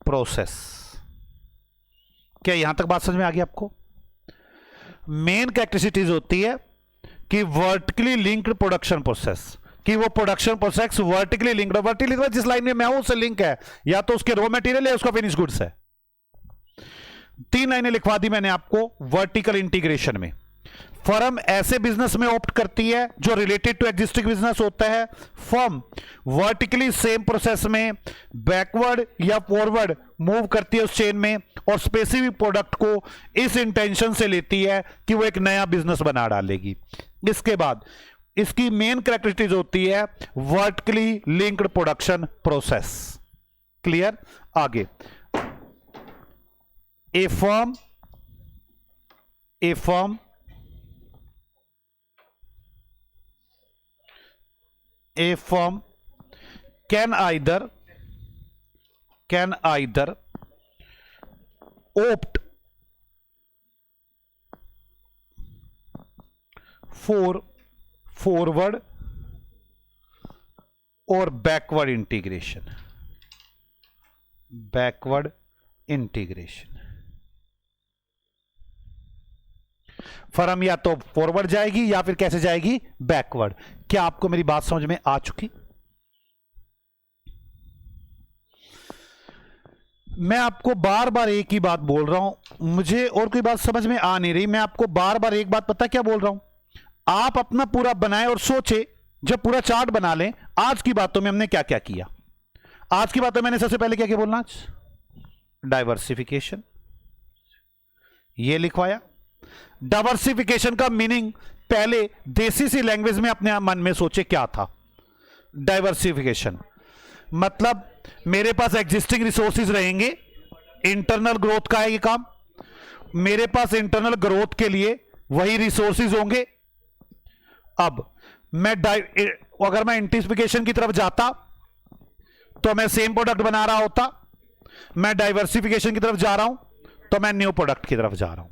process. क्या यहां तक बात समझ में आ गई आपको? मेन कैरेक्टरिस्टिक्स होती है कि वर्टिकली लिंक्ड प्रोडक्शन प्रोसेस, कि वो production process vertically linked. Vertically जिस लाइन में मैं हूं उससे लिंक है, या तो उसके रॉ मटेरियल है उसका फिनिश गुड्स है। 3 लाइनें लिखवा दी मैंने आपको वर्टिकल इंटीग्रेशन में। फर्म ऐसे बिजनेस में ऑप्ट करती है जो रिलेटेड टू एग्जिस्टिंग बिजनेस होता है। फर्म वर्टिकली सेम प्रोसेस में बैकवर्ड या फॉरवर्ड मूव करती है उस चेन में, और स्पेसिफिक प्रोडक्ट को इस इंटेंशन से लेती है कि वो एक नया बिजनेस बना डालेगी। इसके बाद इसकी मेन कैरेक्टरिस्टिक्स होती है vertically linked production process. Clear? आगे, a firm can either opt for forward or backward integration। Firm या तो फॉरवर्ड जाएगी या फिर कैसे जाएगी? बैकवर्ड। क्या आपको मेरी बात समझ में आ चुकी? मैं आपको बार बार एक ही बात बोल रहा हूं, मुझे और कोई बात समझ में आ नहीं रही। मैं आपको बार बार एक बात पता क्या बोल रहा हूं, आप अपना पूरा बनाए और सोचे, जब पूरा चार्ट बना लें आज की बातों में हमने क्या क्या किया। आज की बातों में मैंने सबसे पहले क्या क्या बोलना, आज डाइवर्सिफिकेशन, ये लिखवाया। डाइवर्सिफिकेशन का मीनिंग पहले देसी सी लैंग्वेज में अपने मन में सोचे क्या था। डाइवर्सिफिकेशन मतलब मेरे पास एग्जिस्टिंग रिसोर्सेज रहेंगे, इंटरनल ग्रोथ का है ये काम, मेरे पास इंटरनल ग्रोथ के लिए वही रिसोर्सेज होंगे। अब मैं अगर मैं इंटेंसिफिकेशन की तरफ जाता तो मैं सेम प्रोडक्ट बना रहा होता, मैं डाइवर्सिफिकेशन की तरफ जा रहा हूं तो मैं न्यू प्रोडक्ट की तरफ जा रहा हूं।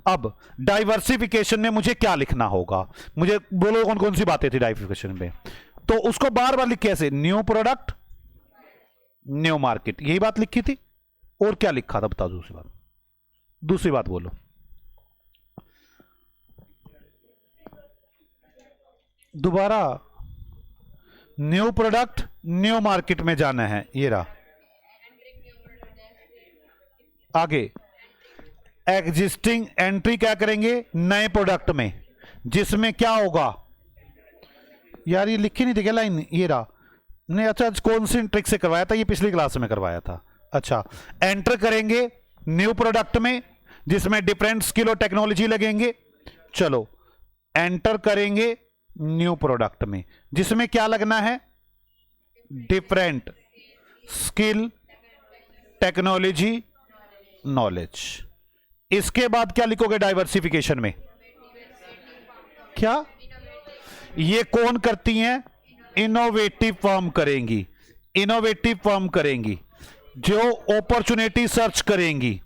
अब डाइवर्सिफिकेशन में मुझे क्या लिखना होगा, मुझे बोलो कौन कौन सी बातें थी डाइवर्सिफिकेशन में, तो उसको बार बार लिख कैसे, न्यू प्रोडक्ट न्यू मार्केट, यही बात लिखी थी। और क्या लिखा था बताओ, दूसरी बात बोलो। दोबारा, न्यू प्रोडक्ट न्यू मार्केट में जाना है, ये रहा। आगे एग्जिस्टिंग एंट्री क्या करेंगे, नए प्रोडक्ट में, जिसमें क्या होगा, यार ये लिखी नहीं थी क्या लाइन, ये रहा। नहीं, अच्छा कौन सी ट्रिक से करवाया था, ये पिछली क्लास में करवाया था। अच्छा, एंटर करेंगे न्यू प्रोडक्ट में जिसमें डिफरेंट स्किल और टेक्नोलॉजी लगेंगे। चलो एंटर करेंगे न्यू प्रोडक्ट में जिसमें क्या लगना है, डिफरेंट स्किल टेक्नोलॉजी नॉलेज। इसके बाद क्या लिखोगे डाइवर्सिफिकेशन में, क्या ये कौन करती हैं, इनोवेटिव फर्म करेंगी, इनोवेटिव फर्म करेंगी जो अपॉर्चुनिटी सर्च करेंगी,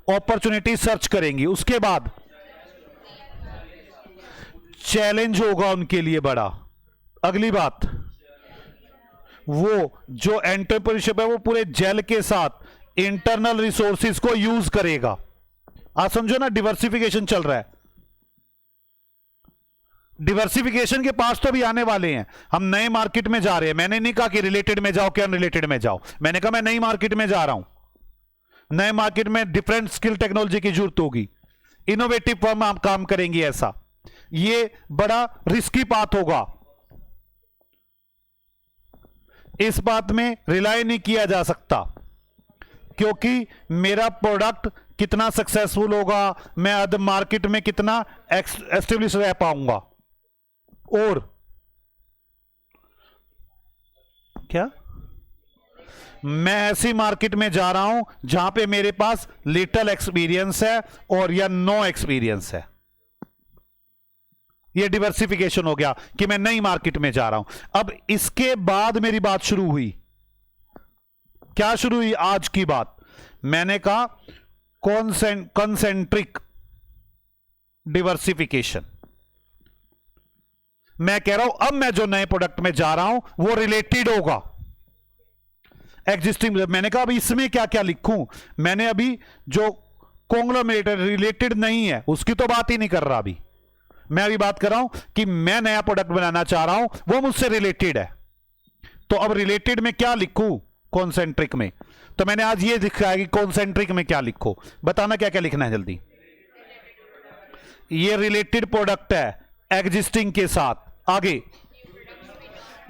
अपॉर्चुनिटी सर्च करेंगी। उसके बाद चैलेंज होगा उनके लिए बड़ा। अगली बात, वो जो एंटरप्रेन्योरशिप है वो पूरे जेल के साथ इंटरनल रिसोर्सेज को यूज करेगा। आप समझो ना, डिवर्सिफिकेशन चल रहा है, डिवर्सिफिकेशन के पास तो भी आने वाले हैं। हम नए मार्केट में जा रहे हैं, मैंने नहीं कहा कि रिलेटेड में जाओ कि अनरिलेटेड में जाओ, मैंने कहा मैं नई मार्केट में जा रहा हूं, नए मार्केट में डिफरेंट स्किल टेक्नोलॉजी की जरूरत होगी, इनोवेटिव फर्म आप काम करेंगी। ऐसा ये बड़ा रिस्की पाथ होगा, इस बात में रिलाय नहीं किया जा सकता क्योंकि मेरा प्रोडक्ट कितना सक्सेसफुल होगा, मैं अदर मार्केट में कितना एस्टेब्लिश रह पाऊंगा। और क्या, मैं ऐसी मार्केट में जा रहा हूं जहां पे मेरे पास लिटिल एक्सपीरियंस है और या नो एक्सपीरियंस है। ये डिवर्सिफिकेशन हो गया कि मैं नई मार्केट में जा रहा हूं। अब इसके बाद मेरी बात शुरू हुई, क्या शुरू हुई, आज की बात। मैंने कहा कंसेंट्रिक डिवर्सिफिकेशन। मैं कह रहा हूं अब मैं जो नए प्रोडक्ट में जा रहा हूं वो रिलेटेड होगा एग्जिस्टिंग। मैंने कहा अभी इसमें क्या क्या लिखूं, मैंने अभी जो कॉन्ग्लोमेरेट रिलेटेड नहीं है उसकी तो बात ही नहीं कर रहा। अभी मैं अभी बात कर रहा हूं कि मैं नया प्रोडक्ट बनाना चाह रहा हूं, वो मुझसे रिलेटेड है। तो अब रिलेटेड में क्या लिखूं कॉन्सेंट्रिक में, तो मैंने आज ये लिखा है कि कॉन्सेंट्रिक में क्या लिखो, बताना क्या क्या लिखना है जल्दी। ये रिलेटेड प्रोडक्ट है एग्जिस्टिंग के साथ। आगे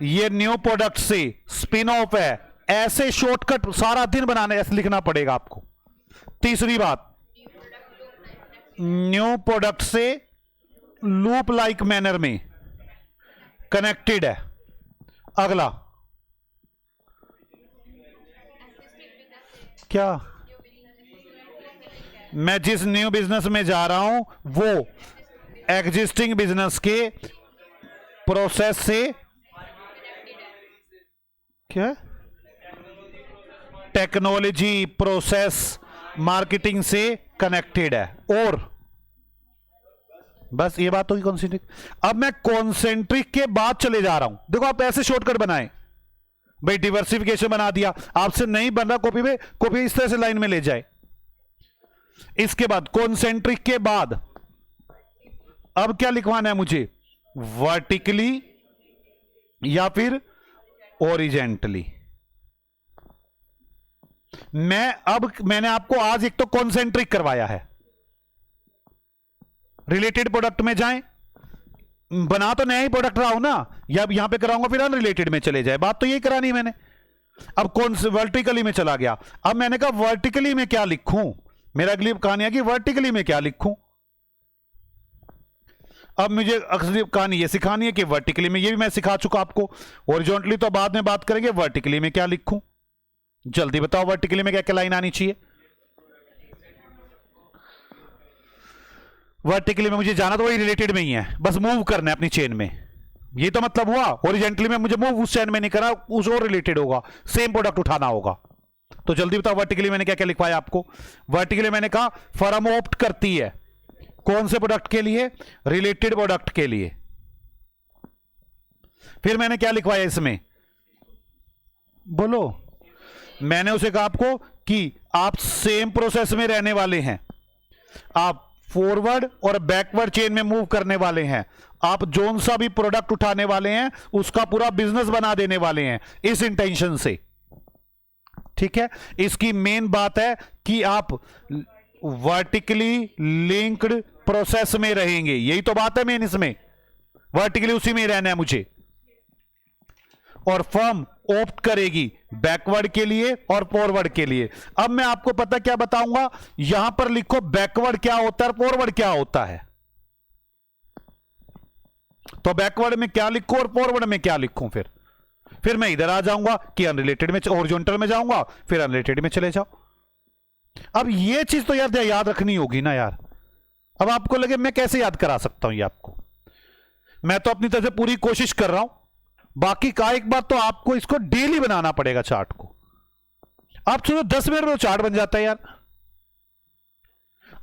ये न्यू प्रोडक्ट से स्पिन ऑफ है, ऐसे शॉर्टकट सारा दिन बनाने ऐसे लिखना पड़ेगा आपको। तीसरी बात, न्यू प्रोडक्ट से लूप लाइक मैनर में कनेक्टेड है। अगला क्या, मैं जिस न्यू बिजनेस में जा रहा हूं वो एग्जिस्टिंग बिजनेस के प्रोसेस से क्या, टेक्नोलॉजी प्रोसेस मार्केटिंग से कनेक्टेड है। और बस ये बात होगी कॉन्सेंट्रिक। अब मैं कॉन्सेंट्रिक के बाद चले जा रहा हूं, देखो आप ऐसे शॉर्टकट बनाए भाई, डिवर्सिफिकेशन बना दिया, आपसे नहीं बन रहा कॉपी पे, कॉपी इस तरह से लाइन में ले जाए। इसके बाद कॉन्सेंट्रिक के बाद अब क्या लिखवाना है मुझे, वर्टिकली या फिर ओरिजेंटली। मैंने आपको आज एक तो कॉन्सेंट्रिक करवाया है, रिलेटेड प्रोडक्ट में जाएं, बना तो नया ही प्रोडक्ट रहा हूं ना, या यहां पे कराऊंगा फिर अनरिलेटेड में चले जाए, बात तो यही करानी है मैंने। अब कौन से वर्टिकली में चला गया, अब मैंने कहा वर्टिकली में क्या लिखूं, मेरा अगली कहानी है कि वर्टिकली में क्या लिखूं। अब मुझे अगली कहानी ये सिखानी है कि वर्टिकली में, ये भी मैं सिखा चुका आपको, हॉरिजॉन्टली तो बाद में बात करेंगे, वर्टिकली में क्या लिखूं। जल्दी बताओ वर्टिकली में क्या क्या लाइन आनी चाहिए। वर्टिकली में मुझे जाना तो वही रिलेटेड में ही है, बस मूव करना है अपनी चेन में, ये तो मतलब हुआ। हॉरिजॉन्टली में मुझे मूव उस चेन में नहीं करा, उस और रिलेटेड होगा, सेम प्रोडक्ट उठाना होगा। तो जल्दी बताओ वर्टिकली मैंने क्या क्या लिखवाया आपको। वर्टिकली मैंने कहा फर्म ऑप्ट करती है कौन से प्रोडक्ट के लिए, रिलेटेड प्रोडक्ट के लिए। फिर मैंने क्या लिखवाया इसमें, बोलो। मैंने उसे कहा आपको कि आप सेम प्रोसेस में रहने वाले हैं, आप फॉरवर्ड और बैकवर्ड चेन में मूव करने वाले हैं, आप जोन सा भी प्रोडक्ट उठाने वाले हैं उसका पूरा बिजनेस बना देने वाले हैं, इस इंटेंशन से। ठीक है, इसकी मेन बात है कि आप वर्टिकली लिंक्ड प्रोसेस में रहेंगे, यही तो बात है मेन इसमें, वर्टिकली उसी में रहना है मुझे। और फर्म ऑप्ट करेगी बैकवर्ड के लिए और फॉरवर्ड के लिए। अब मैं आपको पता क्या बताऊंगा, यहां पर लिखो बैकवर्ड क्या होता है और फॉरवर्ड क्या होता है। तो बैकवर्ड में क्या लिखूं और फॉरवर्ड में क्या लिखूं, फिर मैं इधर आ जाऊंगा कि अनरिलेटेड में, हॉरिजॉन्टल में जाऊंगा, फिर अनरिलेटेड में चले जाओ। अब ये चीज तो यार याद रखनी होगी ना यार। अब आपको लगे मैं कैसे याद करा सकता हूं ये आपको, मैं तो अपनी तरफ से पूरी कोशिश कर रहा हूं। बाकी का एक बात तो आपको इसको डेली बनाना पड़ेगा चार्ट को। आप सोचो 10 मिनट में चार्ट बन जाता है यार।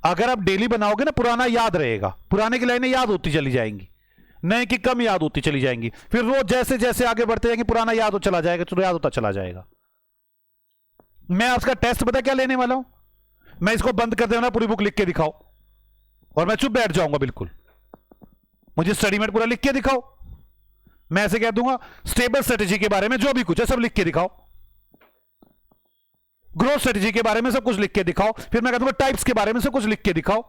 अगर आप डेली बनाओगे ना, पुराना याद रहेगा, पुराने की लाइनें याद होती चली जाएंगी, नए की कम याद होती चली जाएंगी, फिर रोज जैसे जैसे आगे बढ़ते जाएंगे पुराना याद हो चला जाएगा, तो याद होता चला जाएगा। मैं आपका टेस्ट पता क्या लेने वाला हूं, मैं इसको बंद कर देना, पूरी बुक लिख के दिखाओ, और मैं चुप बैठ जाऊंगा बिल्कुल, मुझे स्टडी में पूरा लिख के दिखाओ। मैं ऐसे कह दूंगा स्टेबल स्ट्रेटेजी के बारे में जो भी कुछ है सब लिख के दिखाओ, ग्रोथ स्ट्रेटेजी के बारे में सब कुछ लिख के दिखाओ, फिर मैं कह दूंगा टाइप्स के बारे में सब कुछ लिख के दिखाओ।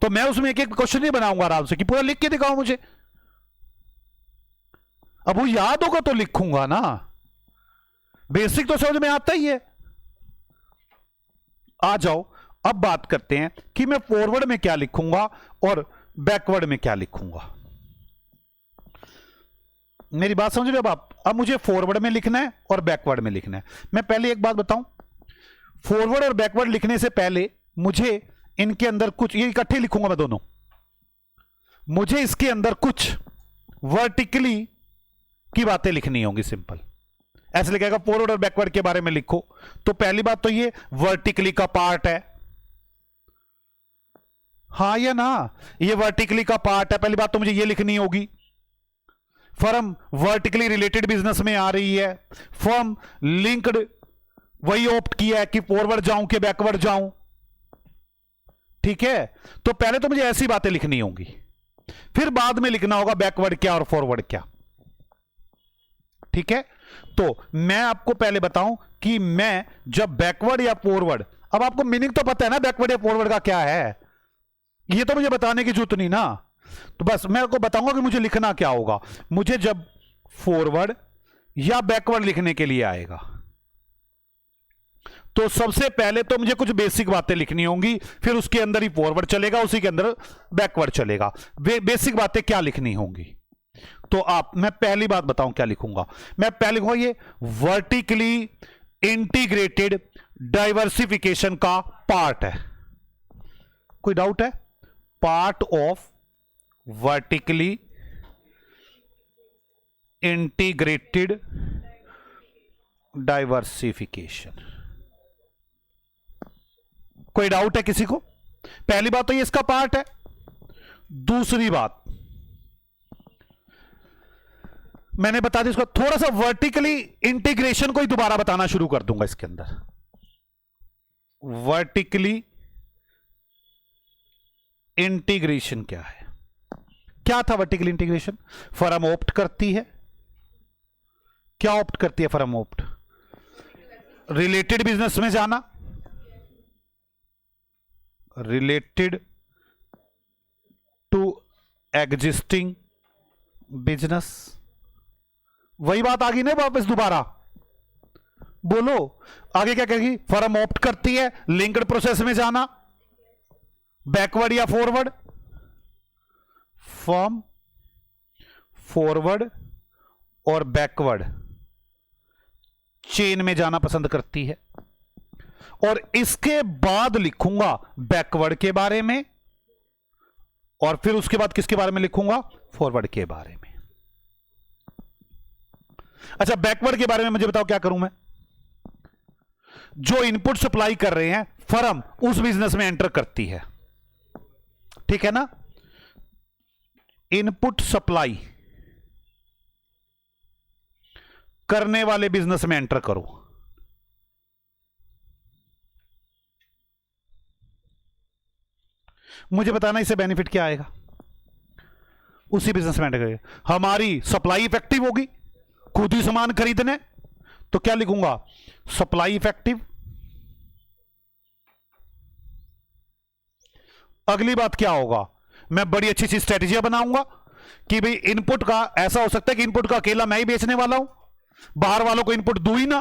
तो मैं उसमें एक एक क्वेश्चन नहीं बनाऊंगा आराम से कि पूरा लिख के दिखाओ मुझे। अब वो याद होगा तो लिखूंगा ना, बेसिक तो समझ में आता ही है। आ जाओ, अब बात करते हैं कि मैं फॉरवर्ड में क्या लिखूंगा और बैकवर्ड में क्या लिखूंगा। मेरी बात समझ रहे हो आप। अब मुझे फॉरवर्ड में लिखना है और बैकवर्ड में लिखना है। मैं पहले एक बात बताऊं, फॉरवर्ड और बैकवर्ड लिखने से पहले मुझे इनके अंदर कुछ, ये इकट्ठे लिखूंगा मैं दोनों, मुझे इसके अंदर कुछ वर्टिकली की बातें लिखनी होंगी। सिंपल ऐसे लिखेगा फॉरवर्ड और बैकवर्ड के बारे में लिखो, तो पहली बात तो ये वर्टिकली का पार्ट है, हाँ या ना, ये वर्टिकली का पार्ट है, पहली बात तो मुझे ये लिखनी होगी। फर्म वर्टिकली रिलेटेड बिजनेस में आ रही है, फर्म लिंक्ड वही ऑप्ट किया है कि फॉरवर्ड जाऊं कि बैकवर्ड जाऊं। ठीक है, तो पहले तो मुझे ऐसी बातें लिखनी होंगी, फिर बाद में लिखना होगा बैकवर्ड क्या और फॉरवर्ड क्या। ठीक है, तो मैं आपको पहले बताऊं कि मैं जब बैकवर्ड या फॉरवर्ड, अब आपको मीनिंग तो पता है ना बैकवर्ड या फॉरवर्ड का क्या है, ये तो मुझे बताने की जरूरत नहीं ना। तो बस मैं आपको बताऊंगा कि मुझे लिखना क्या होगा। मुझे जब फॉरवर्ड या बैकवर्ड लिखने के लिए आएगा तो सबसे पहले तो मुझे कुछ बेसिक बातें लिखनी होंगी, फिर उसके अंदर ही फॉरवर्ड चलेगा, उसी के अंदर बैकवर्ड चलेगा। बेसिक बातें क्या लिखनी होंगी, तो मैं पहली बात बताऊं क्या लिखूंगा। मैं पहले लिखूंगा ये वर्टिकली इंटीग्रेटेड डाइवर्सिफिकेशन का पार्ट है। कोई डाउट है? Part of vertically integrated diversification. कोई डाउट है किसी को? पहली बात तो ये इसका पार्ट है। दूसरी बात मैंने बता दी, इसको थोड़ा सा वर्टिकली इंटीग्रेशन को ही दोबारा बताना शुरू कर दूंगा इसके अंदर। वर्टिकली इंटीग्रेशन क्या है? क्या था वर्टिकल इंटीग्रेशन? फर्म ऑप्ट करती है, क्या ऑप्ट करती है फर्म ऑप्ट? रिलेटेड बिजनेस में जाना, रिलेटेड टू एग्जिस्टिंग बिजनेस। वही बात आ गई ना वापस दोबारा, बोलो आगे क्या कहेगी? फर्म ऑप्ट करती है लिंक्ड प्रोसेस में जाना, बैकवर्ड या फॉरवर्ड? फर्म फॉरवर्ड और बैकवर्ड चेन में जाना पसंद करती है। और इसके बाद लिखूंगा बैकवर्ड के बारे में, और फिर उसके बाद किसके बारे में लिखूंगा? फॉरवर्ड के बारे में। अच्छा, बैकवर्ड के बारे में मुझे बताओ क्या करूं मैं? जो इनपुट सप्लाई कर रहे हैं फर्म उस बिजनेस में एंटर करती है, ठीक है ना? इनपुट सप्लाई करने वाले बिजनेस में एंटर करो। मुझे बताना इससे बेनिफिट क्या आएगा? उसी बिजनेस में एंटर करेंगे, हमारी सप्लाई इफेक्टिव होगी, खुद ही सामान खरीदने, तो क्या लिखूंगा? Supply effective. अगली बात क्या होगा? मैं बड़ी अच्छी सी स्ट्रेटेजी बनाऊंगा कि भाई इनपुट का ऐसा हो सकता है कि इनपुट का अकेला मैं ही बेचने वाला हूं, बाहर वालों को इनपुट दूं ही ना,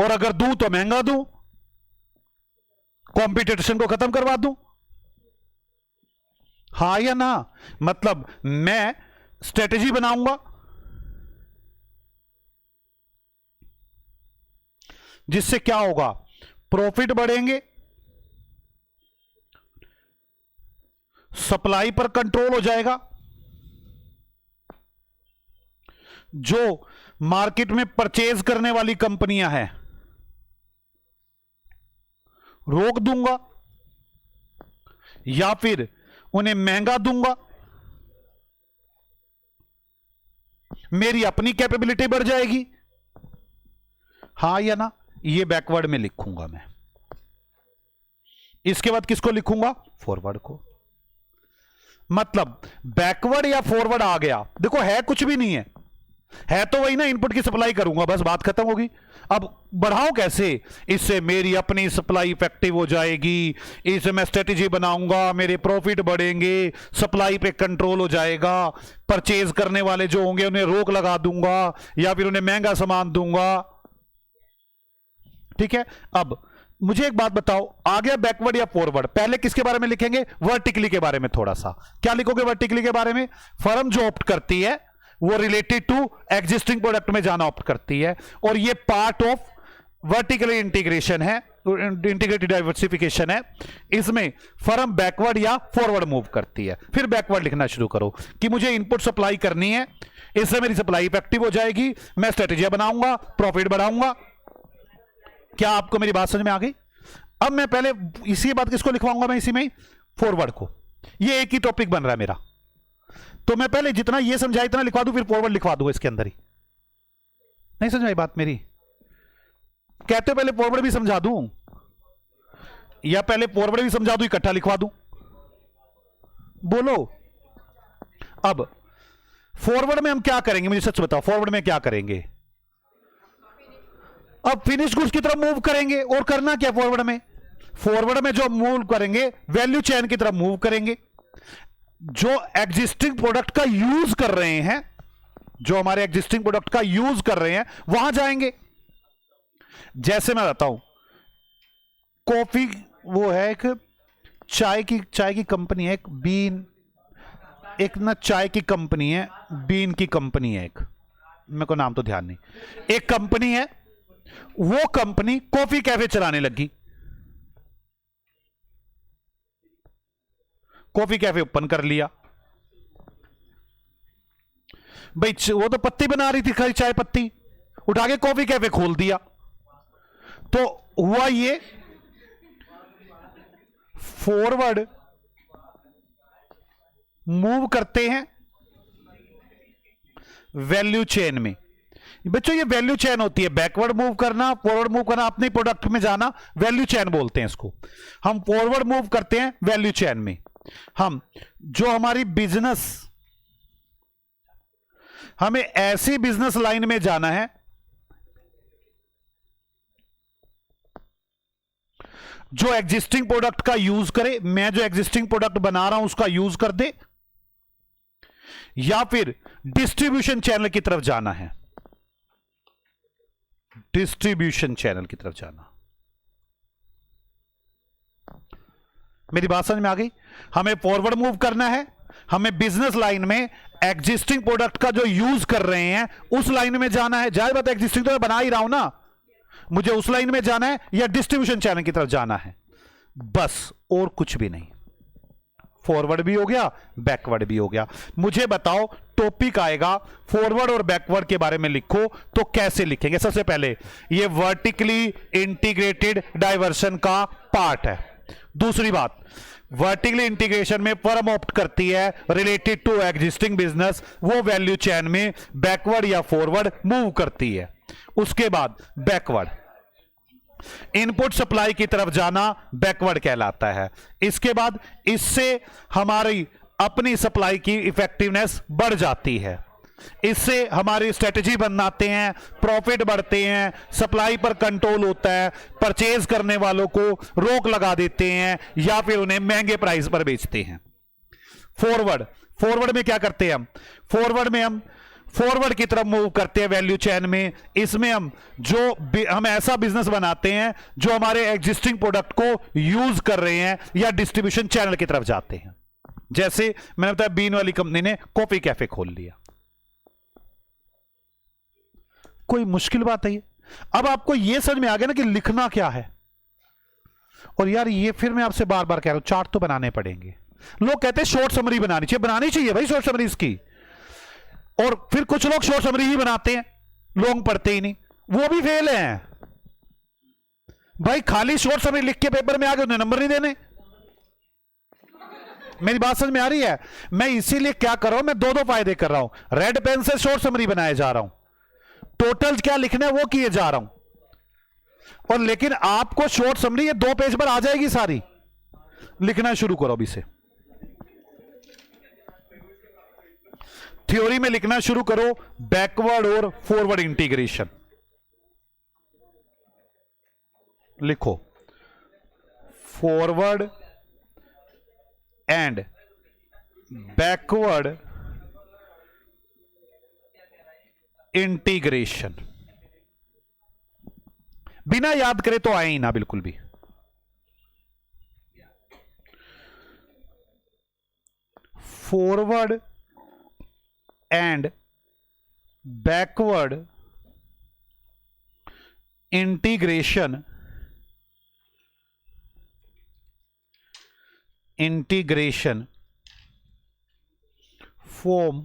और अगर दूं तो महंगा दूं, कॉम्पिटिशन को खत्म करवा दूं। हाँ या ना? मतलब मैं स्ट्रेटेजी बनाऊंगा जिससे क्या होगा? प्रॉफिट बढ़ेंगे, सप्लाई पर कंट्रोल हो जाएगा, जो मार्केट में परचेज करने वाली कंपनियां हैं रोक दूंगा या फिर उन्हें महंगा दूंगा, मेरी अपनी कैपेबिलिटी बढ़ जाएगी। हाँ या ना? ये बैकवर्ड में लिखूंगा मैं। इसके बाद किसको लिखूंगा? फॉरवर्ड को। मतलब बैकवर्ड या फॉरवर्ड आ गया, देखो है कुछ भी नहीं है तो वही ना, इनपुट की सप्लाई करूंगा, बस बात खत्म होगी। अब बढ़ाऊं कैसे? इससे मेरी अपनी सप्लाई इफेक्टिव हो जाएगी, इससे मैं स्ट्रेटेजी बनाऊंगा, मेरे प्रॉफिट बढ़ेंगे, सप्लाई पे कंट्रोल हो जाएगा, परचेज करने वाले जो होंगे उन्हें रोक लगा दूंगा या फिर उन्हें महंगा सामान दूंगा, ठीक है? अब मुझे एक बात बताओ, आ गया बैकवर्ड या फॉरवर्ड, पहले किसके बारे में लिखेंगे? वर्टिकली के बारे में थोड़ा सा। क्या लिखोगे वर्टिकली के बारे में? फर्म जो ऑप्ट करती है वो रिलेटेड टू एग्जिस्टिंग प्रोडक्ट में जाना ऑप्ट करती है, और ये पार्ट ऑफ वर्टिकल इंटीग्रेशन है, इंटीग्रेटेड डाइवर्सिफिकेशन है। इसमें फर्म बैकवर्ड या फॉरवर्ड मूव करती है। फिर बैकवर्ड लिखना शुरू करो कि मुझे इनपुट सप्लाई करनी है, इससे मेरी सप्लाई इफेक्टिव हो जाएगी, मैं स्ट्रेटेजी बनाऊंगा, प्रॉफिट बढ़ाऊंगा। क्या आपको मेरी बात समझ में आ गई? अब मैं पहले इसी बात किसको लिखवाऊंगा? मैं इसी में फॉरवर्ड को। ये एक ही टॉपिक बन रहा है मेरा, तो मैं पहले जितना ये समझाया इतना लिखवा दूं, फिर फॉरवर्ड लिखवा दूंगा इसके अंदर ही। नहीं समझ आई बात मेरी? कहते हो पहले फॉरवर्ड भी समझा दूं या पहले फॉरवर्ड भी समझा दूं, इकट्ठा लिखवा दूं? बोलो। अब फॉरवर्ड में हम क्या करेंगे? मुझे सच बताओ, फॉरवर्ड में क्या करेंगे? अब फिनिश गुड्स की तरफ मूव करेंगे। और करना क्या फॉरवर्ड में? फॉरवर्ड में जो मूव करेंगे वैल्यू चेन की तरफ मूव करेंगे। जो एग्जिस्टिंग प्रोडक्ट का यूज कर रहे हैं, जो हमारे एग्जिस्टिंग प्रोडक्ट का यूज कर रहे हैं वहां जाएंगे। जैसे मैं बताऊं, कॉफी वो है एक चाय की कंपनी है, एक बीन, एक ना चाय की कंपनी है, बीन की कंपनी है एक, मेरे को नाम तो ध्यान नहीं, एक कंपनी है, वो कंपनी कॉफी कैफे चलाने लगी। कॉफी कैफे ओपन कर लिया भाई, वो तो पत्ती बना रही थी खाली चाय पत्ती, उठा के कॉफी कैफे खोल दिया। तो हुआ ये, फॉरवर्ड मूव करते हैं वैल्यू चेन में। बच्चों ये वैल्यू चेन होती है, बैकवर्ड मूव करना, फॉरवर्ड मूव करना, अपने प्रोडक्ट में जाना, वैल्यू चेन बोलते हैं इसको। हम फॉरवर्ड मूव करते हैं वैल्यू चेन में। हम जो हमारी बिजनेस, हमें ऐसी बिजनेस लाइन में जाना है जो एग्जिस्टिंग प्रोडक्ट का यूज करे, मैं जो एग्जिस्टिंग प्रोडक्ट बना रहा हूं उसका यूज कर दे, या फिर डिस्ट्रीब्यूशन चैनल की तरफ जाना है, डिस्ट्रीब्यूशन चैनल की तरफ जाना। मेरी बात समझ में आ गई? हमें फॉरवर्ड मूव करना है, हमें बिजनेस लाइन में एग्जिस्टिंग प्रोडक्ट का जो यूज कर रहे हैं उस लाइन में जाना है। जाहिर बात एग्जिस्टिंग तो मैं बना ही रहा हूं ना, मुझे उस लाइन में जाना है या डिस्ट्रीब्यूशन चैनल की तरफ जाना है, बस और कुछ भी नहीं। फॉरवर्ड भी हो गया, बैकवर्ड भी हो गया। मुझे बताओ, टॉपिक आएगा फॉरवर्ड और बैकवर्ड के बारे में लिखो तो कैसे लिखेंगे? सबसे पहले ये वर्टिकली इंटीग्रेटेड डाइवर्सन का पार्ट है। दूसरी बात, वर्टिकली इंटीग्रेशन में फर्म ऑप्ट करती है रिलेटेड टू एग्जिस्टिंग बिजनेस, वो वैल्यू चेन में बैकवर्ड या फॉरवर्ड मूव करती है। उसके बाद बैकवर्ड, इनपुट सप्लाई की तरफ जाना बैकवर्ड कहलाता है। इसके बाद इससे हमारी अपनी सप्लाई की इफेक्टिवनेस बढ़ जाती है, इससे हमारी स्ट्रेटजी बनाते हैं, प्रॉफिट बढ़ते हैं, सप्लाई पर कंट्रोल होता है, परचेज करने वालों को रोक लगा देते हैं या फिर उन्हें महंगे प्राइस पर बेचते हैं। फॉरवर्ड, फॉरवर्ड में क्या करते हैं हम? फॉरवर्ड में हम फॉरवर्ड की तरफ मूव करते हैं वैल्यू चेन में। इसमें हम ऐसा बिजनेस बनाते हैं जो हमारे एग्जिस्टिंग प्रोडक्ट को यूज कर रहे हैं या डिस्ट्रीब्यूशन चैनल की तरफ जाते हैं। जैसे मैंने बताया, बीन वाली कंपनी ने कॉफी कैफे खोल लिया। कोई मुश्किल बात है ये? अब आपको यह समझ में आ गया ना कि लिखना क्या है। और यार ये फिर मैं आपसे बार बार कह रहा हूं, चार्ट तो बनाने पड़ेंगे। लोग कहते हैं शॉर्ट समरी बनानी चाहिए, बनानी चाहिए भाई शॉर्ट समरी इसकी। और फिर कुछ लोग शॉर्ट समरी ही बनाते हैं, लॉन्ग पढ़ते ही नहीं, वो भी फेल हैं भाई। खाली शॉर्ट समरी लिख के पेपर में आगे उन्हें नंबर नहीं देने। मेरी बात समझ में आ रही है? मैं इसीलिए क्या कर रहा हूं, मैं दो दो फायदे कर रहा हूं। रेड पेन से शॉर्ट समरी बनाए जा रहा हूं, टोटल क्या लिखना है वो किए जा रहा हूं। और लेकिन आपको शॉर्ट समरी ये 2 पेज पर आ जाएगी सारी, लिखना शुरू करो अभी से। थ्योरी में लिखना शुरू करो बैकवर्ड और फॉरवर्ड इंटीग्रेशन। लिखो फॉरवर्ड एंड बैकवर्ड इंटीग्रेशन। बिना याद करे तो आए ही ना बिल्कुल भी। Forward and backward integration form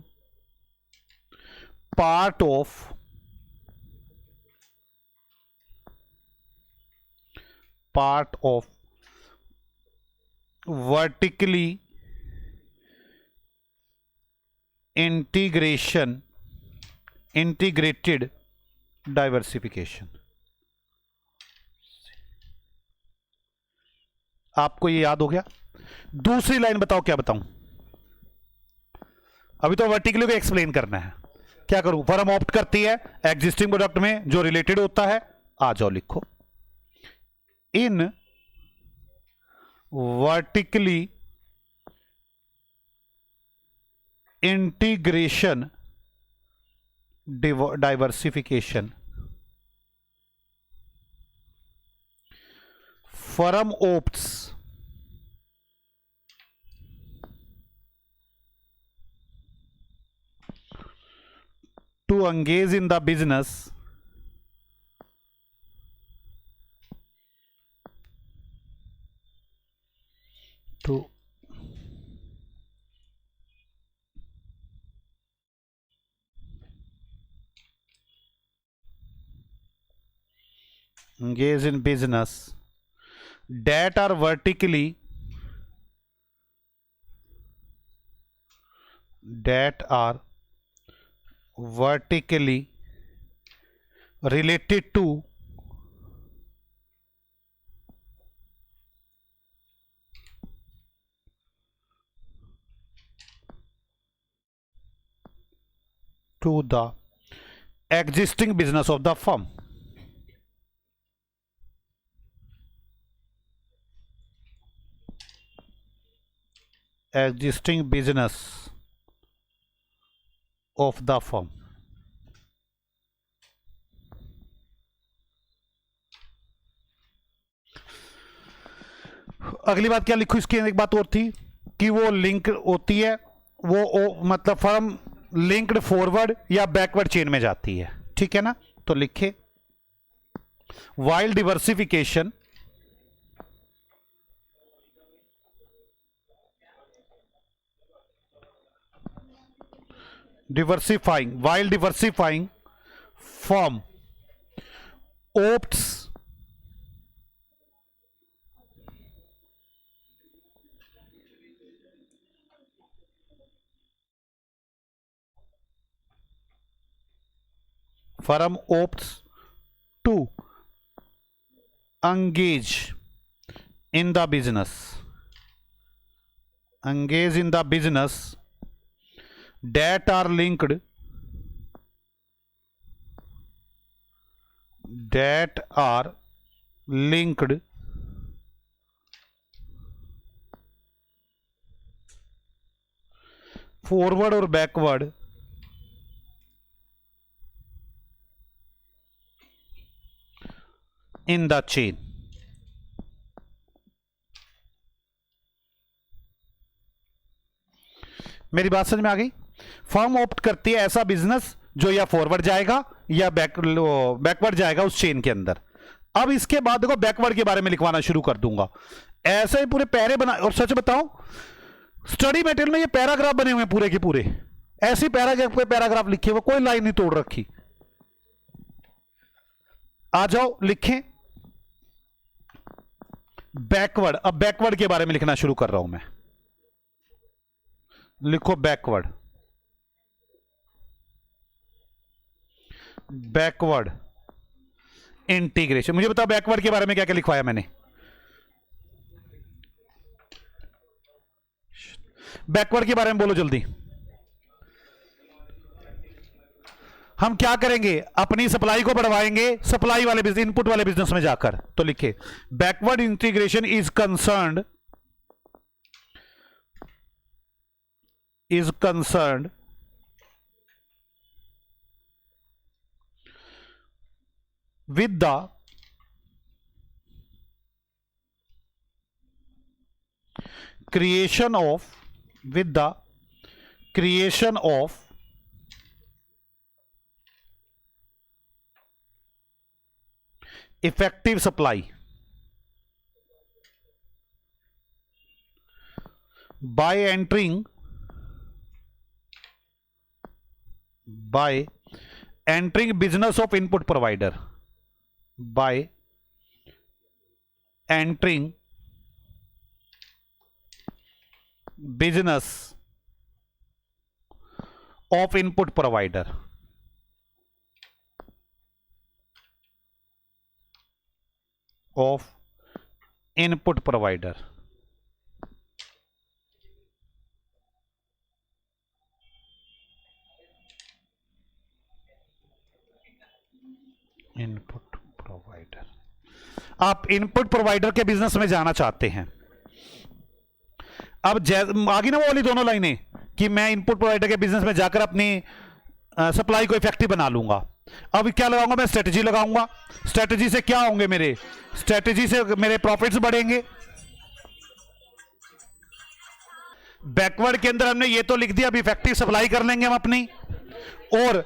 part of vertically integrated diversification। आपको ये याद हो गया? दूसरी लाइन बताओ क्या बताऊं? अभी तो वर्टिकली को एक्सप्लेन करना है। क्या करूं? फर्म ऑप्ट करती है एग्जिस्टिंग प्रोडक्ट में जो रिलेटेड होता है। आ जाओ लिखो, in vertically integration diversification firm opts to engage in the business that are vertically related to the existing business of the firm। existing business of the firm. अगली बात क्या लिखूं, इसकी एक बात और थी कि वो लिंक होती है, वो मतलब फर्म लिंक्ड फॉरवर्ड या बैकवर्ड चेन में जाती है, ठीक है ना। तो लिखे while diversification while diversifying firm opts to engage in the business that are linked forward or backward in the chain. मेरी बात समझ में आ गई। फर्म ऑप्ट करती है ऐसा बिजनेस जो या फॉरवर्ड जाएगा या बैकवर्ड जाएगा उस चेन के अंदर। अब इसके बाद देखो बैकवर्ड के बारे में लिखवाना शुरू कर दूंगा, ऐसे ही पूरे पैरे बना। और सच बताओ स्टडी मटेरियल में ये पैराग्राफ बने हुए हैं पूरे के पूरे, ऐसे पैराग्राफ पे पैराग्राफ लिखे हुए, कोई लाइन नहीं तोड़ रखी। आ जाओ लिखें बैकवर्ड। अब बैकवर्ड के बारे में लिखना शुरू कर रहा हूं मैं, लिखो बैकवर्ड इंटीग्रेशन। मुझे बताओ बैकवर्ड के बारे में क्या क्या लिखवाया मैंने। बैकवर्ड के बारे में बोलो जल्दी। हम क्या करेंगे, अपनी सप्लाई को बढ़वाएंगे सप्लाई वाले बिजनेस, इनपुट वाले बिजनेस में जाकर। तो लिखे backward integration is concerned with the creation of effective supply by entering business of input provider, by entering business of input provider, input provider. आप इनपुट प्रोवाइडर के business में जाना चाहते हैं। अब आगे ना वो वाली दोनों लाइनें कि मैं इनपुट प्रोवाइडर के बिजनेस में जाकर अपनी सप्लाई को इफेक्टिव बना लूंगा। अब क्या लगाऊंगा मैं, स्ट्रेटजी लगाऊंगा। स्ट्रेटजी से क्या होंगे मेरे, स्ट्रेटजी से मेरे प्रॉफिट्स बढ़ेंगे। बैकवर्ड के अंदर हमने ये तो लिख दिया, अब इफेक्टिव सप्लाई कर लेंगे हम अपनी, और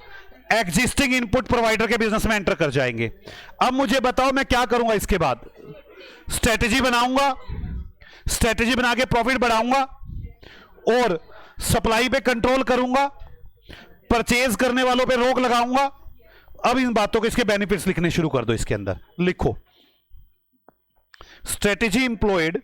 एग्जिस्टिंग इनपुट प्रोवाइडर के बिजनेस में एंटर कर जाएंगे। अब मुझे बताओ मैं क्या करूंगा इसके बाद, स्ट्रेटजी बनाऊंगा, स्ट्रेटजी बना के प्रॉफिट बढ़ाऊंगा और सप्लाई पे कंट्रोल करूंगा, परचेज करने वालों पे रोक लगाऊंगा। अब इन बातों के इसके बेनिफिट्स लिखने शुरू कर दो। इसके अंदर लिखो strategy employed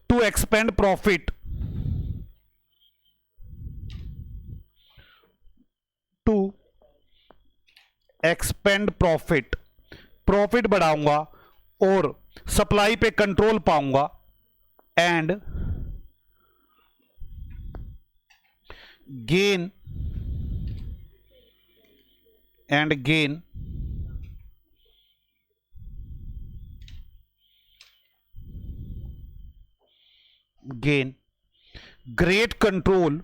to expand profit profit बढ़ाऊंगा और सप्लाई पे कंट्रोल पाऊंगा and gain and gain great control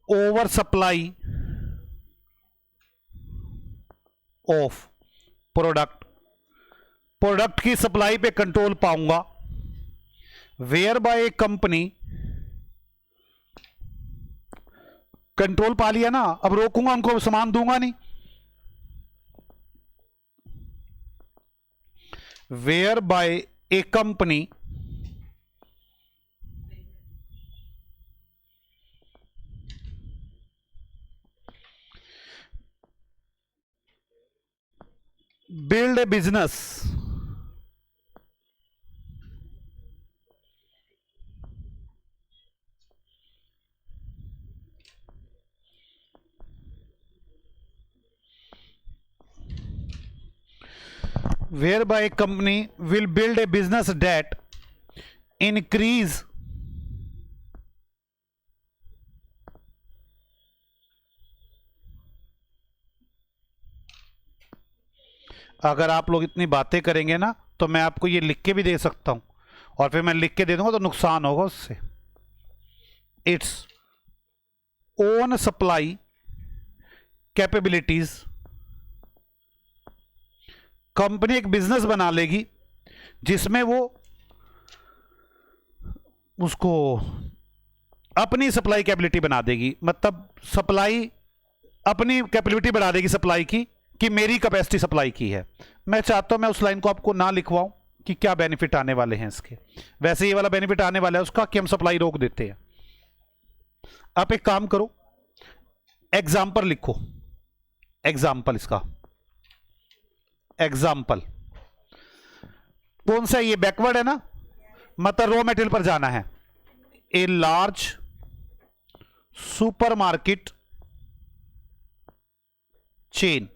oversupply of product की सप्लाई पे कंट्रोल पाऊंगा, whereby a company, control पा लिया ना, अब रोकूंगा उनको, सामान दूंगा नहीं, whereby a company build a business whereby a company will build a business that increase अगर आप लोग इतनी बातें करेंगे ना तो मैं आपको ये लिख के भी दे सकता हूं और फिर मैं लिख के दे दूंगा तो नुकसान होगा उससे। Its own supply capabilities, company एक बिजनेस बना लेगी जिसमें वो उसको अपनी सप्लाई कैपेबिलिटी बना देगी, मतलब सप्लाई अपनी कैपेबिलिटी बढ़ा देगी सप्लाई की, कि मेरी कैपेसिटी सप्लाई की है। मैं चाहता हूं मैं उस लाइन को आपको ना लिखवाऊं कि क्या बेनिफिट आने वाले हैं इसके, वैसे ये वाला बेनिफिट आने वाला है उसका कि हम सप्लाई रोक देते हैं। आप एक काम करो, एग्जाम्पल लिखो, एग्जाम्पल इसका, एग्जाम्पल कौन सा, ये बैकवर्ड है ना, मतलब रॉ मटेरियल पर जाना है। A large supermarket chain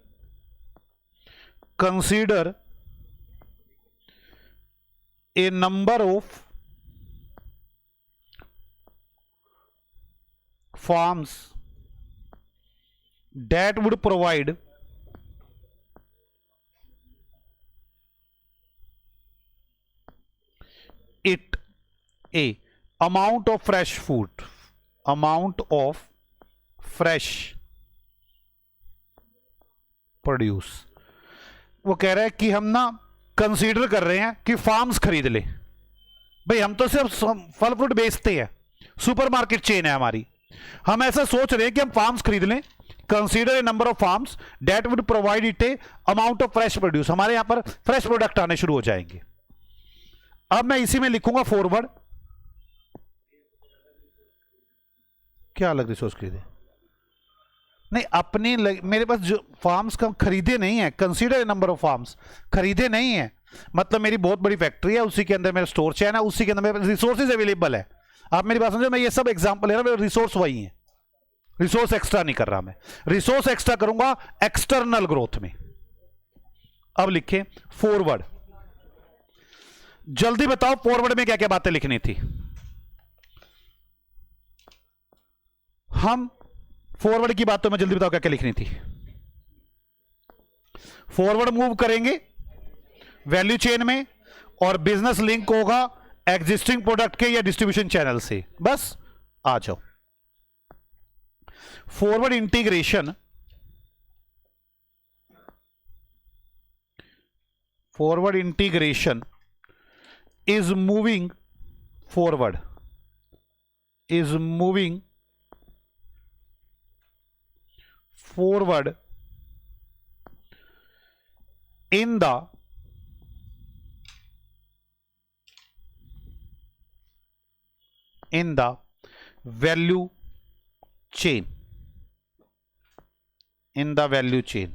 consider a number of farms that would provide it a amount of fresh food, amount of fresh produce। वो कह रहा है कि हम ना कंसीडर कर रहे हैं कि फार्म्स खरीद ले, भाई हम तो सिर्फ फल फ्रूट बेचते हैं, सुपरमार्केट चेन है हमारी, हम ऐसा सोच रहे हैं कि हम फार्म्स खरीद लें। Consider a number of farms that would provide it A amount of fresh produce, हमारे यहां पर फ्रेश प्रोडक्ट आने शुरू हो जाएंगे। अब मैं इसी में लिखूंगा फॉरवर्ड, क्या अलग रिसोर्स खरीदे, नहीं अपने मेरे पास जो फार्म्स का खरीदे नहीं है, कंसीडर नंबर ऑफ फार्म्स खरीदे नहीं है, मतलब मेरी बहुत बड़ी फैक्ट्री है, उसी के अंदर मेरा स्टोर चेन है, उसी के अंदर मेरे रिसोर्सेज अवेलेबल है। आप मेरी बात समझो, मैं ये सब एग्जांपल है ना, मेरे रिसोर्स वही है, रिसोर्स एक्स्ट्रा नहीं कर रहा मैं, रिसोर्स एक्स्ट्रा करूंगा एक्सटर्नल ग्रोथ में। अब लिखे फॉरवर्ड, जल्दी बताओ फॉरवर्ड में क्या क्या बातें लिखनी थी। हम फॉरवर्ड की बात तो मैं जल्दी बताओ क्या क्या लिखनी थी। फॉरवर्ड मूव करेंगे वैल्यू चेन में और बिजनेस लिंक होगा एग्जिस्टिंग प्रोडक्ट के या डिस्ट्रीब्यूशन चैनल से, बस आ जाओ। Forward integration, forward integration is moving forward, is moving forward in the value chain, in the value chain,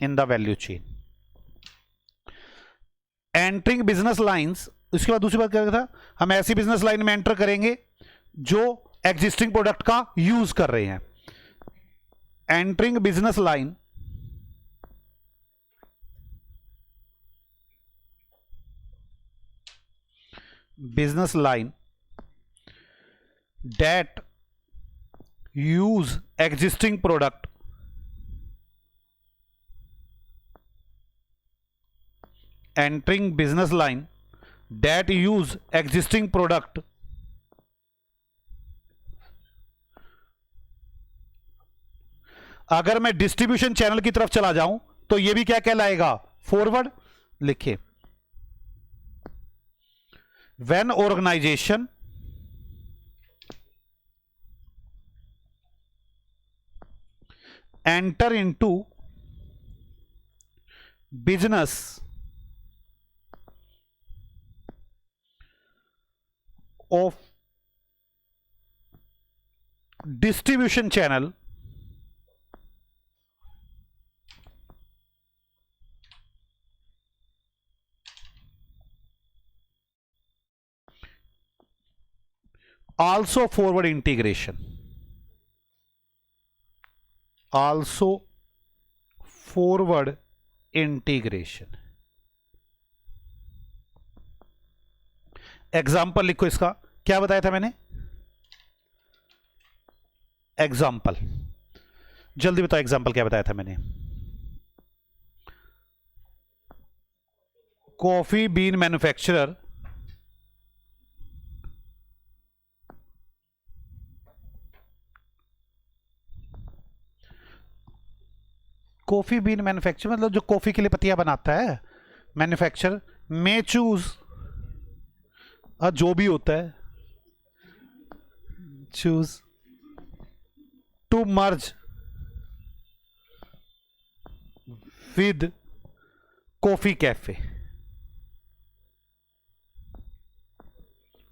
in the value chain, entering business lines उसके बाद दूसरी बात क्या था, हम ऐसी बिजनेस लाइन में एंटर करेंगे जो एग्जिस्टिंग प्रोडक्ट का यूज कर रहे हैं। Entering business line that use existing product entering business line that use existing product अगर मैं डिस्ट्रीब्यूशन चैनल की तरफ चला जाऊं तो यह भी क्या कहलाएगा, फॉरवर्ड। लिखिए, when organization enter into business of distribution channel also forward integration, also forward integration। Example लिखो, इसका क्या बताया था मैंने, एग्जाम्पल जल्दी बताओ, एग्जाम्पल क्या बताया था मैंने, coffee bean manufacturer coffee bean manufacture मतलब जो कॉफी के लिए पत्तियां बनाता है, मैन्युफैक्चर में चूज जो भी होता है, choose to merge with coffee cafe,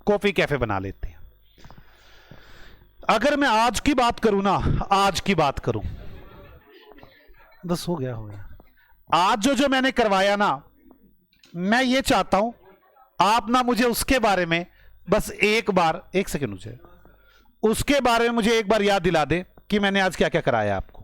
coffee cafe बना लेते हैं। अगर मैं आज की बात करूं ना, आज की बात करूं, बस हो गया आज जो मैंने करवाया ना, मैं ये चाहता हूं आप ना मुझे उसके बारे में बस एक बार, एक सेकंड, मुझे उसके बारे में मुझे एक बार याद दिला दे कि मैंने आज क्या क्या कराया आपको।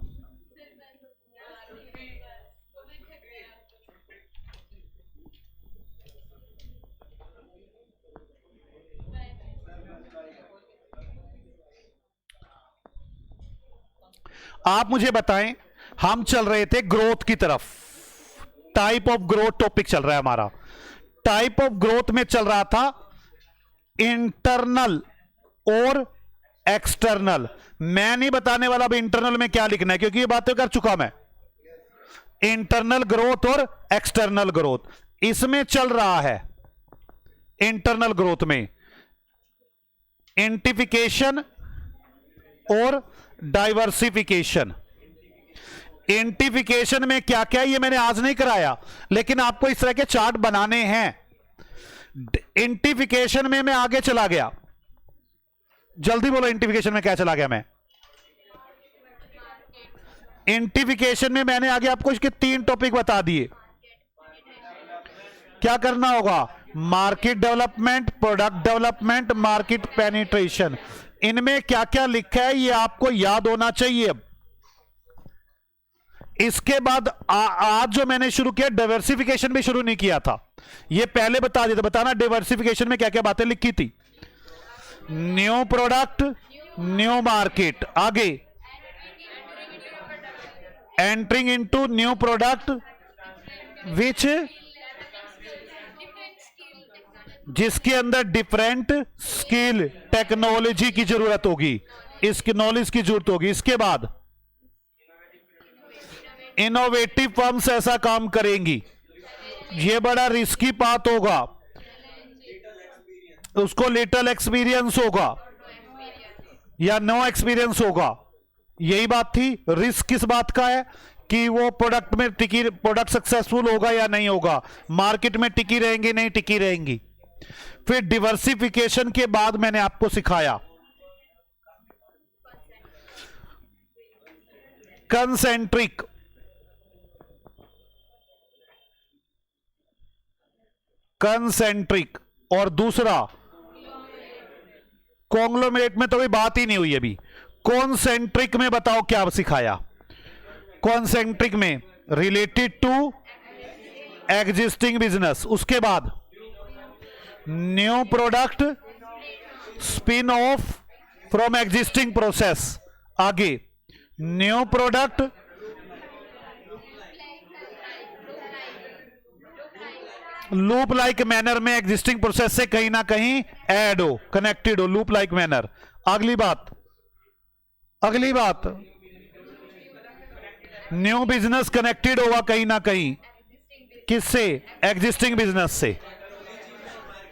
आप मुझे बताएं, हम चल रहे थे ग्रोथ की तरफ, टाइप ऑफ ग्रोथ टॉपिक चल रहा है हमारा। टाइप ऑफ ग्रोथ में चल रहा था इंटरनल और एक्सटर्नल। मैं नहीं बताने वाला अब इंटरनल में क्या लिखना है, क्योंकि ये बातें कर चुका मैं। इंटरनल ग्रोथ और एक्सटर्नल ग्रोथ इसमें चल रहा है। इंटरनल ग्रोथ में इंटिफिकेशन और डाइवर्सिफिकेशन। इंटिफिकेशन में क्या क्या, ये मैंने आज नहीं कराया, लेकिन आपको इस तरह के चार्ट बनाने हैं। इंटिफिकेशन में मैं आगे चला गया, जल्दी बोलो, इंटिफिकेशन में क्या चला गया मैं? इंटिफिकेशन में मैंने आगे आपको इसके 3 टॉपिक बता दिए। क्या करना होगा? Market development, product development, market penetration. इनमें क्या क्या लिखा है ये आपको याद होना चाहिए। इसके बाद आज जो मैंने शुरू किया, डाइवर्सिफिकेशन भी शुरू नहीं किया था, ये पहले बता दिया था। बताना डाइवर्सिफिकेशन में क्या क्या बातें लिखी थी। न्यू प्रोडक्ट, न्यू मार्केट, आगे entering into new product which, जिसके अंदर डिफरेंट स्किल टेक्नोलॉजी की जरूरत होगी, इसकी नॉलेज की जरूरत होगी। इसके बाद इनोवेटिव फर्म्स ऐसा काम करेंगी, ये बड़ा रिस्की पाथ होगा, उसको लिटिल एक्सपीरियंस होगा या नो एक्सपीरियंस होगा। यही बात थी। रिस्क किस बात का है कि वो प्रोडक्ट में टिकी, प्रोडक्ट सक्सेसफुल होगा या नहीं होगा, मार्केट में टिकी रहेंगी नहीं टिकी रहेंगी। फिर डिवर्सिफिकेशन के बाद मैंने आपको सिखाया कंसेंट्रिक, कंसेंट्रिक और दूसरा कॉन्ग्लोमेरेट में तो अभी बात ही नहीं हुई अभी। कॉन्सेंट्रिक में बताओ क्या सिखाया? कॉन्सेंट्रिक में रिलेटेड टू एग्जिस्टिंग बिजनेस, उसके बाद new product spin off from existing process, आगे new product loop like manner में एग्जिस्टिंग प्रोसेस से कहीं ना कहीं ऐड हो, कनेक्टेड हो, लूप लाइक मैनर। अगली बात न्यू बिजनेस कनेक्टेड होगा कहीं ना कहीं, किससे? एग्जिस्टिंग बिजनेस से।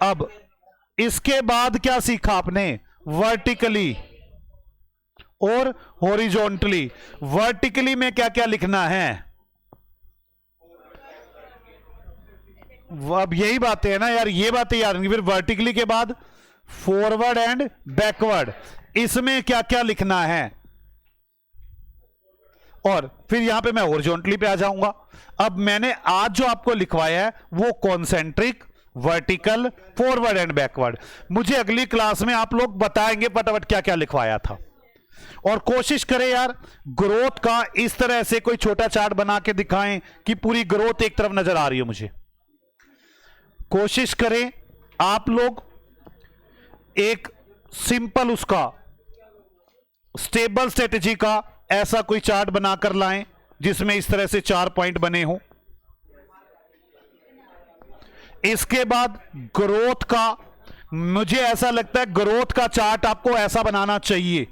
अब इसके बाद क्या सीखा आपने? वर्टिकली और हॉरिजॉन्टली। वर्टिकली में क्या क्या लिखना है? अब यही बातें है ना यार, ये बातें याद नहीं। फिर वर्टिकली के बाद फॉरवर्ड एंड बैकवर्ड, इसमें क्या क्या लिखना है? और फिर यहां पे मैं हॉरिजॉन्टली पे आ जाऊंगा। अब मैंने आज जो आपको लिखवाया है वो concentric, vertical, forward and backward. मुझे अगली क्लास में आप लोग बताएंगे फटाफट क्या क्या लिखवाया था। और कोशिश करें यार ग्रोथ का इस तरह से कोई छोटा चार्ट बना के दिखाएं कि पूरी ग्रोथ एक तरफ नजर आ रही हो। मुझे कोशिश करें आप लोग एक सिंपल उसका स्टेबल स्ट्रेटेजी का ऐसा कोई चार्ट बनाकर लाएं जिसमें इस तरह से 4 पॉइंट बने हों। इसके बाद ग्रोथ का, मुझे ऐसा लगता है ग्रोथ का चार्ट आपको ऐसा बनाना चाहिए।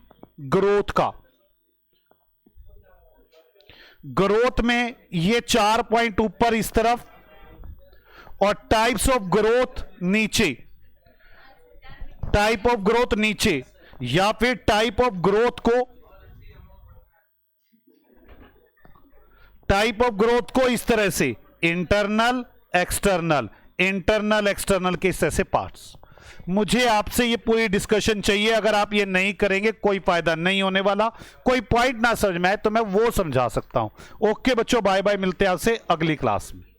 ग्रोथ में ये 4 पॉइंट ऊपर इस तरफ और टाइप्स ऑफ ग्रोथ नीचे, या फिर टाइप ऑफ ग्रोथ को इस तरह से इंटरनल एक्सटर्नल के इस तरह से पार्ट्स। मुझे आपसे ये पूरी डिस्कशन चाहिए। अगर आप ये नहीं करेंगे कोई फायदा नहीं होने वाला। कोई पॉइंट ना समझ में आए तो मैं वो समझा सकता हूं। ओके बच्चों, बाय बाय, मिलते हैं आपसे अगली क्लास में।